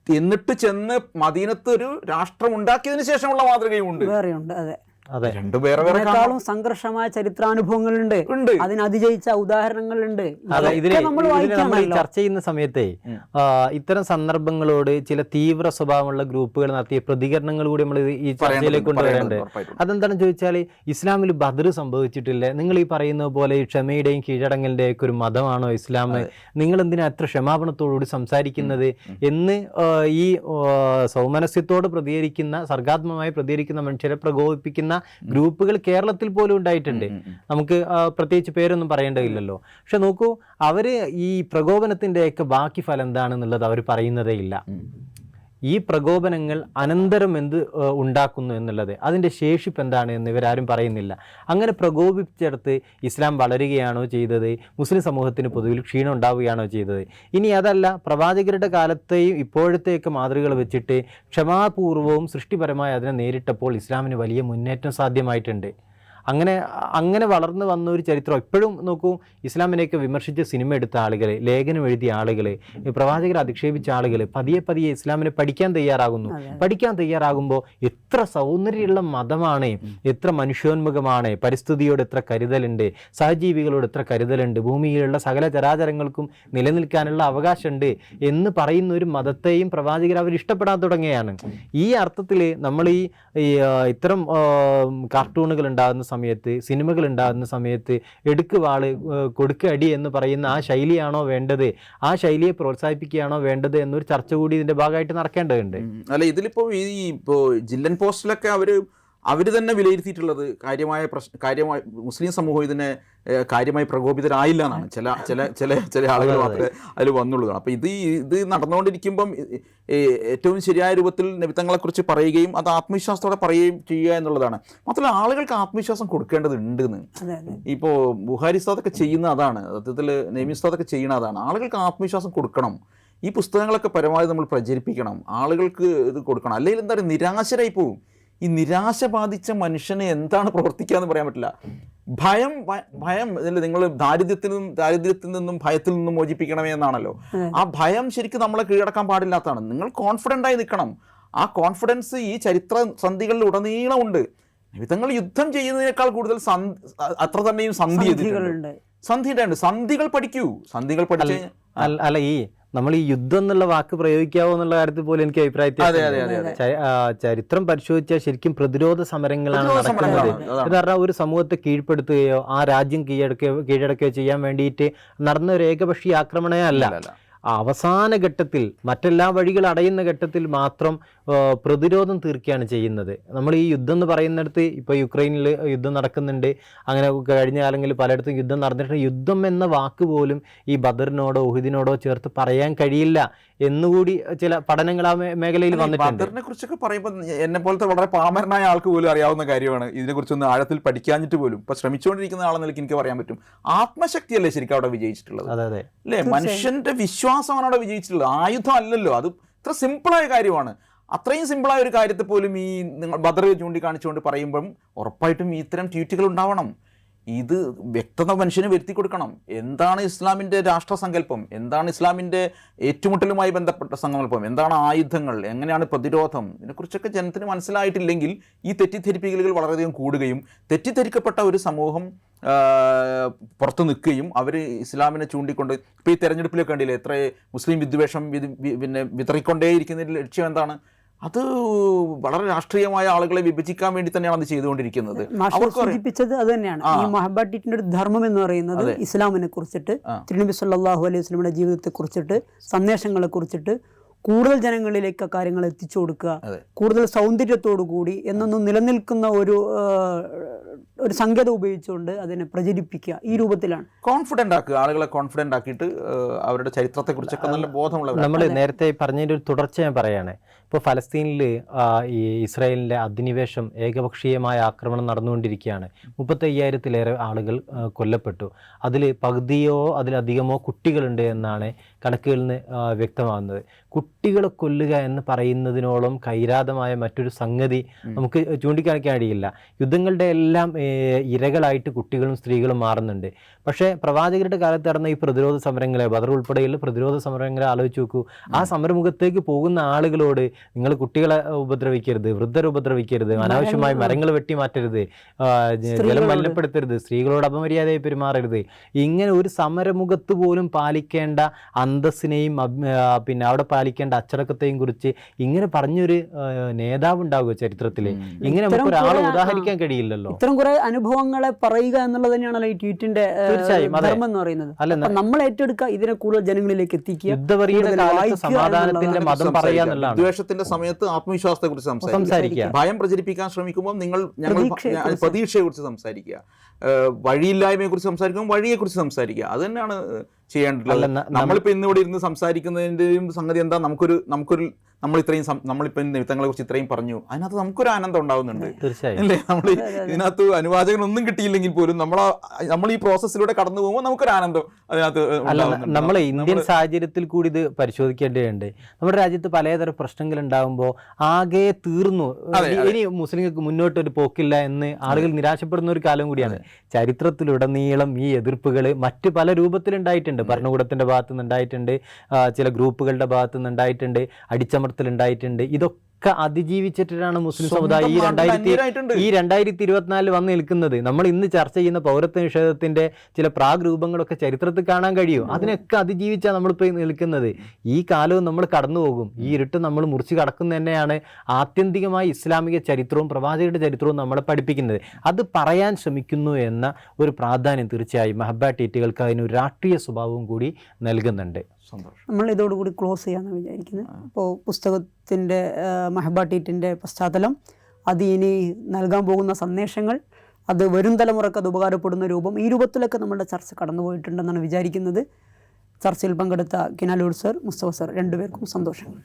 Speaker 2: എന്നിട്ട് ചെന്ന് മദീനത്ത് ഒരു രാഷ്ട്രം ഉണ്ടാക്കിയതിന് ശേഷമുള്ള മാതൃകയും ഉണ്ട്.
Speaker 1: വേറെയുണ്ട്. അതെ,
Speaker 3: അതെ,
Speaker 2: രണ്ടും വേറെ വേറെ
Speaker 1: സംഘർഷമായ ചരിത്രാനുഭവങ്ങളുണ്ട്,
Speaker 2: ഉണ്ട്,
Speaker 1: അതിന് അതിജയിച്ച ഉദാഹരണങ്ങളുണ്ട്.
Speaker 3: അതെ, നമ്മൾ ചർച്ച ചെയ്യുന്ന സമയത്തെ ഇത്തരം സന്ദർഭങ്ങളോട് ചില തീവ്ര സ്വഭാവമുള്ള ഗ്രൂപ്പുകൾ നടത്തിയ പ്രതികരണങ്ങൾ കൂടി നമ്മൾ ഈ ചർച്ചയിലേക്ക് കൊണ്ടുവരേണ്ടത്. അതെന്താണെന്ന് ചോദിച്ചാൽ, ഇസ്ലാമിൽ ബദർ സംഭവിച്ചിട്ടില്ല, നിങ്ങൾ ഈ പറയുന്നത് പോലെ ഈ ക്ഷമയുടെയും കീഴടങ്ങലിന്റെയും ഒക്കെ ഒരു മതമാണോ ഇസ്ലാം, നിങ്ങൾ എന്തിനാ അത്ര ക്ഷമാപണത്തോടുകൂടി സംസാരിക്കുന്നത് എന്ന് ഈ സൗമനസ്യത്തോട് പ്രതികരിക്കുന്ന, സർഗാത്മകമായി പ്രതികരിക്കുന്ന മനുഷ്യരെ പ്രകോപിപ്പിക്കുന്ന ഗ്രൂപ്പുകൾ കേരളത്തിൽ പോലും ഉണ്ടായിട്ടുണ്ട്. നമുക്ക് പ്രത്യേകിച്ച് പേരൊന്നും പറയേണ്ടതില്ലല്ലോ. പക്ഷെ നോക്കൂ, അവര് ഈ പ്രകോപനത്തിൻ്റെയൊക്കെ ബാക്കി ഫലം എന്താണെന്നുള്ളത് അവർ പറയുന്നതേ ഇല്ല. ഈ പ്രകോപനങ്ങൾ അനന്തരം എന്ത് ഉണ്ടാക്കുന്നു എന്നുള്ളത്, അതിൻ്റെ ശേഷിപ്പ് എന്താണ് എന്ന് ഇവരാരും പറയുന്നില്ല. അങ്ങനെ പ്രകോപിപ്പിച്ചെടുത്ത് ഇസ്ലാം വളരുകയാണോ ചെയ്തത്, മുസ്ലിം സമൂഹത്തിന് പൊതുവിൽ ക്ഷീണം ഉണ്ടാവുകയാണോ ചെയ്തത്? ഇനി അതല്ല, പ്രവാചകരുടെ കാലത്തെയും ഇപ്പോഴത്തെയൊക്കെ മാതൃകകൾ വെച്ചിട്ട് ക്ഷമാപൂർവവും സൃഷ്ടിപരമായി അതിനെ നേരിട്ടപ്പോൾ ഇസ്ലാമിന് വലിയ മുന്നേറ്റം സാധ്യമായിട്ടുണ്ട്. അങ്ങനെ വളർന്നു വന്ന ഒരു ചരിത്രം ഇപ്പോഴും നോക്കൂ. ഇസ്ലാമിനെയൊക്കെ വിമർശിച്ച് സിനിമ എടുത്ത ആളുകൾ, ലേഖനം എഴുതിയ ആളുകൾ, പ്രവാചകരെ അധിക്ഷേപിച്ച ആളുകൾ പതിയെ ഇസ്ലാമിനെ പഠിക്കാൻ തയ്യാറാകുന്നു. പഠിക്കാൻ തയ്യാറാകുമ്പോൾ എത്ര സൗന്ദര്യമുള്ള മതമാണ്, എത്ര മനുഷ്യോന്മുഖമാണ്, പരിസ്ഥിതിയോട് എത്ര കരുതലുണ്ട്, സഹജീവികളോട് എത്ര കരുതലുണ്ട്, ഭൂമിയിലുള്ള സകല ചരാചരങ്ങൾക്കും നിലനിൽക്കാനുള്ള അവകാശമുണ്ട് എന്ന് പറയുന്ന ഒരു മതത്തെയും പ്രവാചകർ അവർ ഇഷ്ടപ്പെടാൻ തുടങ്ങിയാണ്. ഈ അർത്ഥത്തിൽ നമ്മൾ ഈ ഇത്തരം കാർട്ടൂണുകൾ ഉണ്ടാകുന്ന സമയത്ത്, സിനിമകൾ ഉണ്ടാകുന്ന സമയത്ത് എടുക്ക് വാള് കൊടുക്ക് അടി എന്ന് പറയുന്ന ആ ശൈലിയാണോ വേണ്ടത്, ആ ശൈലിയെ പ്രോത്സാഹിപ്പിക്കുകയാണോ വേണ്ടത് എന്നൊരു ചർച്ച കൂടി ഇതിന്റെ ഭാഗമായിട്ട് നടക്കേണ്ടതുണ്ട്.
Speaker 2: അല്ല, ഇതിലിപ്പോൾ ഇപ്പോൾ ജില്ലൻ പോസ്റ്റിലൊക്കെ അവർ തന്നെ വിലയിരുത്തിയിട്ടുള്ളത് കാര്യമായ മുസ്ലിം സമൂഹം ഇതിനെ കാര്യമായി പ്രകോപിതരായില്ല എന്നാണ്. ചില ആളുകൾ മാത്രമേ അതിൽ വന്നുള്ളൂ. അപ്പോൾ ഇത് നടന്നുകൊണ്ടിരിക്കുമ്പം ഏറ്റവും ശരിയായ രൂപത്തിൽ നബിത്തങ്ങളെക്കുറിച്ച് പറയുകയും അത് ആത്മവിശ്വാസത്തോടെ പറയുകയും ചെയ്യുക എന്നുള്ളതാണ്. മാത്രമല്ല, ആളുകൾക്ക് ആത്മവിശ്വാസം കൊടുക്കേണ്ടതുണ്ട് എന്ന്. ഇപ്പോൾ ബുഹാരി ഉസ്താദൊക്കെ ചെയ്യുന്ന അതാണ്, സത്യത്തിൽ നബി ഉസ്താദൊക്കെ ചെയ്യുന്ന അതാണ്. ആളുകൾക്ക് ആത്മവിശ്വാസം കൊടുക്കണം. ഈ പുസ്തകങ്ങളൊക്കെ പരമാവധി നമ്മൾ പ്രചരിപ്പിക്കണം, ആളുകൾക്ക് ഇത് കൊടുക്കണം. അല്ലെങ്കിൽ എന്താ പറയുക, നിരാശരായി പോകും. ഈ നിരാശ ബാധിച്ച മനുഷ്യന് എന്താണ് പ്രവർത്തിക്കുക എന്ന് പറയാൻ പറ്റില്ല. ഭയം നിങ്ങൾ ദാരിദ്ര്യത്തിൽ നിന്നും ഭയത്തിൽ നിന്നും മോചിപ്പിക്കണമേ എന്നാണല്ലോ. ആ ഭയം ശരിക്കും നമ്മളെ കീഴടക്കാൻ പാടില്ലാത്തതാണ്. നിങ്ങൾ കോൺഫിഡൻ്റായി നിൽക്കണം. ആ കോൺഫിഡൻസ് ഈ ചരിത്ര സന്ധികളിൽ ഉടനീളം ഉണ്ട്. തങ്ങൾ യുദ്ധം ചെയ്യുന്നതിനേക്കാൾ കൂടുതൽ അത്ര തന്നെയും സന്ധികൾ പഠിക്കൂ. സന്ധികൾ പഠിച്ച്
Speaker 3: അല്ല, ഈ നമ്മൾ ഈ യുദ്ധം എന്നുള്ള വാക്ക് പ്രയോഗിക്കാവോ എന്നുള്ള കാര്യത്തിൽ പോലും എനിക്ക് അഭിപ്രായത്തിൽ ചരിത്രം പരിശോധിച്ചാൽ ശരിക്കും പ്രതിരോധ സമരങ്ങളാണ് നടക്കുന്നത്. എന്ന് പറഞ്ഞാൽ ഒരു സമൂഹത്തെ കീഴ്പ്പെടുത്തുകയോ ആ രാജ്യം കീഴടക്കുകയോ ചെയ്യാൻ വേണ്ടിയിട്ട് നടന്ന ഒരു ഏകപക്ഷീയ ആക്രമണമേ അല്ല. അവസാന ഘട്ടത്തിൽ മറ്റെല്ലാ വഴികൾ അടയുന്ന ഘട്ടത്തിൽ മാത്രം പ്രതിരോധം തീർക്കുകയാണ് ചെയ്യുന്നത്. നമ്മൾ ഈ യുദ്ധം എന്ന് പറയുന്നിടത്ത് ഇപ്പോൾ യുക്രൈനിൽ യുദ്ധം നടക്കുന്നുണ്ട്, അങ്ങനെ കഴിഞ്ഞ കാലങ്ങളിൽ പലയിടത്തും യുദ്ധം നടന്നിട്ടുണ്ട്. യുദ്ധം എന്ന വാക്ക് പോലും ഈ ബദറിനോടോ ഉഹുദിനോടോ ചേർത്ത് പറയാൻ കഴിയില്ല എന്നുകൂടി ചില പഠനങ്ങൾ ആ മേഖലയിൽ വന്നിട്ടുണ്ട്.
Speaker 2: ബദറിനെ കുറിച്ചൊക്കെ പറയുമ്പോൾ എന്നെ പോലത്തെ വളരെ പാമരനായ ആൾക്ക് പോലും അറിയാവുന്ന കാര്യമാണ്. ഇതിനെക്കുറിച്ചൊന്ന് ആഴത്തിൽ പഠിക്കാഞ്ഞിട്ട് പോലും ഇപ്പം ശ്രമിച്ചുകൊണ്ടിരിക്കുന്ന ആളെന്ന നിലയ്ക്ക് എനിക്ക് പറയാൻ പറ്റും. ആത്മശക്തിയല്ലേ ശരിക്കും അവിടെ വിജയിച്ചിട്ടുള്ളത്, അല്ലേ? മനുഷ്യന്റെ വിശ്വാസമാണ് അവിടെ വിജയിച്ചിട്ടുള്ളത്, ആയുധം അല്ലല്ലോ. അത് ഇത്ര സിമ്പിളായ കാര്യമാണ്. അത്രയും സിമ്പിളായ ഒരു കാര്യത്തെ പോലും ഈ നിങ്ങൾ ബദർ ചൂണ്ടിക്കാണിച്ചുകൊണ്ട് പറയുമ്പം ഉറപ്പായിട്ടും ഇത്തരം ട്വീറ്റുകൾ ഉണ്ടാവണം. ഇത് വ്യക്തത മനുഷ്യന് വരുത്തി കൊടുക്കണം. എന്താണ് ഇസ്ലാമിൻ്റെ രാഷ്ട്രസങ്കല്പം, എന്താണ് ഇസ്ലാമിൻ്റെ ഏറ്റുമുട്ടലുമായി ബന്ധപ്പെട്ട സങ്കല്പം, എന്താണ് ആയുധങ്ങൾ, എങ്ങനെയാണ് പ്രതിരോധം, ഇതിനെക്കുറിച്ചൊക്കെ ജനത്തിന് മനസ്സിലായിട്ടില്ലെങ്കിൽ ഈ തെറ്റിദ്ധരിപ്പിക്കലുകൾ വളരെയധികം കൂടുകയും തെറ്റിദ്ധരിക്കപ്പെട്ട ഒരു സമൂഹം പുറത്തു നിൽക്കുകയും അവർ ഇസ്ലാമിനെ ചൂണ്ടിക്കൊണ്ട് ഇപ്പോൾ ഈ തെരഞ്ഞെടുപ്പിലൊക്കെ കണ്ടില്ലേ എത്ര മുസ്ലിം വിദ്വേഷം വിതറിക്കൊണ്ടേയിരിക്കുന്നതിൻ്റെ ലക്ഷ്യം എന്താണ്? അത് വളരെ രാഷ്ട്രീയമായ ആളുകളെ വിഭജിക്കാൻ വേണ്ടി തന്നെയാണ് അത് ചെയ്തുകൊണ്ടിരിക്കുന്നത്.
Speaker 1: സൂചിപ്പിച്ചത് അത് തന്നെയാണ്. ഈ മഹബാറ്റിന്റെ ഒരു ധർമ്മം എന്ന് പറയുന്നത് ഇസ്ലാമിനെ കുറിച്ചിട്ട്, തിരുനബി സല്ലല്ലാഹു അലൈഹി വസല്ലമയുടെ ജീവിതത്തെ കുറിച്ചിട്ട്, സന്ദേശങ്ങളെ കുറിച്ചിട്ട് കൂടുതൽ ജനങ്ങളിലേക്ക് കാര്യങ്ങൾ എത്തിച്ചു കൊടുക്കുക, കൂടുതൽ സൗന്ദര്യത്തോടു കൂടി എന്നൊന്നും നിലനിൽക്കുന്ന ഒരു ഒരു സങ്കേതം ഉപയോഗിച്ചുകൊണ്ട് അതിനെ പ്രചരിപ്പിക്കുക ഈ രൂപത്തിലാണ്.
Speaker 2: കോൺഫിഡൻ്റ് ആക്കുക, ആളുകളെ കോൺഫിഡൻ്റ് ആക്കിയിട്ട് അവരുടെ ചരിത്രത്തെക്കുറിച്ചൊക്കെ നല്ല ബോധമുള്ളവർ.
Speaker 3: നമ്മൾ നേരത്തെ പറഞ്ഞതിൻ്റെ ഒരു തുടർച്ച ഞാൻ പറയുകയാണ്. ഇപ്പോൾ ഫലസ്തീനിൽ ഈ ഇസ്രായേലിൻ്റെ അധിനിവേശം ഏകപക്ഷീയമായ ആക്രമണം നടന്നുകൊണ്ടിരിക്കുകയാണ്. 35,000-ലേറെ ആളുകൾ കൊല്ലപ്പെട്ടു. അതിൽ പകുതിയോ അതിലധികമോ കുട്ടികളുണ്ട് എന്നാണ് കണക്കുകളിൽ നിന്ന് വ്യക്തമാകുന്നത്. കുട്ടികളെ കൊല്ലുക എന്ന് പറയുന്നതിനോളം കൈരാതമായ മറ്റൊരു സംഗതി നമുക്ക് ചൂണ്ടിക്കാണിക്കാൻ കഴിയില്ല. യുദ്ധങ്ങളുടെ എല്ലാം ഇരകളായിട്ട് കുട്ടികളും സ്ത്രീകളും മാറുന്നുണ്ട്. പക്ഷേ പ്രവാചകരുടെ കാലത്ത് നടന്ന ഈ പ്രതിരോധ സമരങ്ങളെ, ബദർ ഉൾപ്പെടെയുള്ള പ്രതിരോധ സമരങ്ങളെ ആലോചിച്ച് നോക്കൂ. ആ സമരമുഖത്തേക്ക് പോകുന്ന ആളുകളോട് നിങ്ങൾ കുട്ടികളെ ഉപദ്രവിക്കരുത്, വൃദ്ധരെ ഉപദ്രവിക്കരുത്, അനാവശ്യമായി മരങ്ങൾ വെട്ടിമാറ്റരുത്, ജലം മലിനപ്പെടുത്തരുത്, സ്ത്രീകളോട് അപമര്യാദയായി പെരുമാറരുത്, ഇങ്ങനെ ഒരു സമരമുഖത്ത് പോലും പാലിക്കേണ്ട അന്തസ്സിനെയും പിന്നെ അവിടെ പാലിക്കേണ്ട അച്ചടക്കത്തെയും കുറിച്ച് ഇങ്ങനെ പറഞ്ഞൊരു നേതാവ് ഉണ്ടാവുക ചരിത്രത്തിൽ? ഇങ്ങനെ നമുക്ക് ഒരാളെ ഉദാഹരിക്കാൻ കഴിയില്ലല്ലോ.
Speaker 1: ഇത്തരം കുറെ അനുഭവങ്ങളെ പറയുക എന്നുള്ളത് തന്നെയാണല്ലോ ഈ ട്വീറ്റിന്റെ ധർമ്മം എന്ന് പറയുന്നത്.
Speaker 3: അല്ല,
Speaker 1: നമ്മൾ ഏറ്റെടുക്കുക, ഇതിനെ കൂടുതൽ ജനങ്ങളിലേക്ക് എത്തിക്കുക,
Speaker 3: യുദ്ധവെറിയുടെ കാലത്ത് സമാധാനത്തിന്റെ മതം പറയുക എന്നുള്ളതാണ്.
Speaker 2: വിദ്വേഷത്തിന്റെ സമയത്ത് ആത്മവിശ്വാസത്തെ കുറിച്ച് സംസാരിക്കുക, ഭയം പ്രചരിപ്പിക്കാൻ ശ്രമിക്കുമ്പോൾ ഞങ്ങൾ പ്രതീക്ഷയെ കുറിച്ച് സംസാരിക്കുക, വഴിയില്ലായ്മയെ കുറിച്ച് സംസാരിക്കുമ്പോൾ വഴിയെക്കുറിച്ച് സംസാരിക്കുക. അത് തന്നെയാണ് ചെയ്യേണ്ടത്. നമ്മളിപ്പോൾ ഇന്നിവിടെ ഇരുന്ന് സംസാരിക്കുന്നതിൻ്റെയും സംഗതി എന്താ, നമ്മളിപ്പോൾ നിമിത്തങ്ങളെ കുറിച്ച് ഇത്രയും പറഞ്ഞു, അതിനകത്ത് നമുക്കൊരു ആനന്ദം ഉണ്ടാവുന്നുണ്ട് അല്ലേ? നമ്മൾ ഇതിനകത്ത് അനുവാചകനൊന്നും കിട്ടിയില്ലെങ്കിൽ പോലും നമ്മൾ ഈ പ്രോസസ്സിലൂടെ കടന്നു പോകുമ്പോൾ നമുക്കൊരു ആനന്ദം അതിനകത്ത്.
Speaker 3: നമ്മൾ ഇന്ത്യൻ സാഹചര്യത്തിൽ കൂടി ഇത് പരിശോധിക്കേണ്ടതുണ്ട്. നമ്മുടെ രാജ്യത്ത് പലതരം പ്രശ്നങ്ങൾ ഉണ്ടാകുമ്പോൾ ആകെ തീർന്നു, ഇനി മുസ്ലിങ്ങൾക്ക് മുന്നോട്ടൊരു പോക്കില്ല എന്ന് ആളുകൾ നിരാശപ്പെടുന്ന ഒരു കാലം കൂടിയാണ്. ചരിത്രത്തിലുടനീളം ഈ എതിർപ്പുകൾ മറ്റ് പല രൂപത്തിലുണ്ടായിട്ടുണ്ട്. ഭരണകൂടത്തിന്റെ ഭാഗത്തു നിന്നുണ്ടായിട്ടുണ്ട്, ചില ഗ്രൂപ്പുകളുടെ ഭാഗത്തു നിന്നുണ്ടായിട്ടുണ്ട്, അടിച്ചമർത്തലുണ്ടായിട്ടുണ്ട്. ഇതൊക്കെ അതിജീവിച്ചിട്ടാണ് മുസ്ലിം സമുദായം ഈ 2024 വന്ന് നിൽക്കുന്നത്. നമ്മൾ ഇന്ന് ചർച്ച ചെയ്യുന്ന പൗരത്വ നിഷേധത്തിന്റെ ചില പ്രാഗ് രൂപങ്ങളൊക്കെ ചരിത്രത്തിൽ കാണാൻ കഴിയും. അതിനൊക്കെ അതിജീവിച്ചാണ് നമ്മളിപ്പോൾ നിൽക്കുന്നത്. ഈ കാലവും നമ്മൾ കടന്നു പോകും. ഈ ഇരുട്ട് നമ്മൾ മുറിച്ച് കടക്കുന്ന തന്നെയാണ് ആത്യന്തികമായി ഇസ്ലാമിക ചരിത്രവും പ്രവാചകരുടെ ചരിത്രവും നമ്മളെ പഠിപ്പിക്കുന്നത്. അത് പറയാൻ ശ്രമിക്കുന്നു എന്ന ഒരു പ്രാധാന്യം തീർച്ചയായും മഹബ ട്വീറ്റുകൾക്ക് അതിനൊരു രാഷ്ട്രീയ സ്വഭാവവും കൂടി നൽകുന്നുണ്ട്.
Speaker 1: നമ്മൾ ഇതോടുകൂടി ക്ലോസ് ചെയ്യാമെന്ന് വിചാരിക്കുന്നത്. അപ്പോൾ പുസ്തകത്തിൻ്റെ മഹബ ട്വീറ്റിൻ്റെ പശ്ചാത്തലം, അത് ഇനി നൽകാൻ പോകുന്ന സന്ദേശങ്ങൾ, അത് വരും തലമുറക്ക് അത് ഉപകാരപ്പെടുന്ന രൂപം, ഈ രൂപത്തിലൊക്കെ നമ്മുടെ ചർച്ച കടന്നുപോയിട്ടുണ്ടെന്നാണ് വിചാരിക്കുന്നത്. ചർച്ചയിൽ പങ്കെടുത്ത കിനാലൂർ സർ, മുസ്തഫ സർ, രണ്ടുപേർക്കും സന്തോഷങ്ങൾ.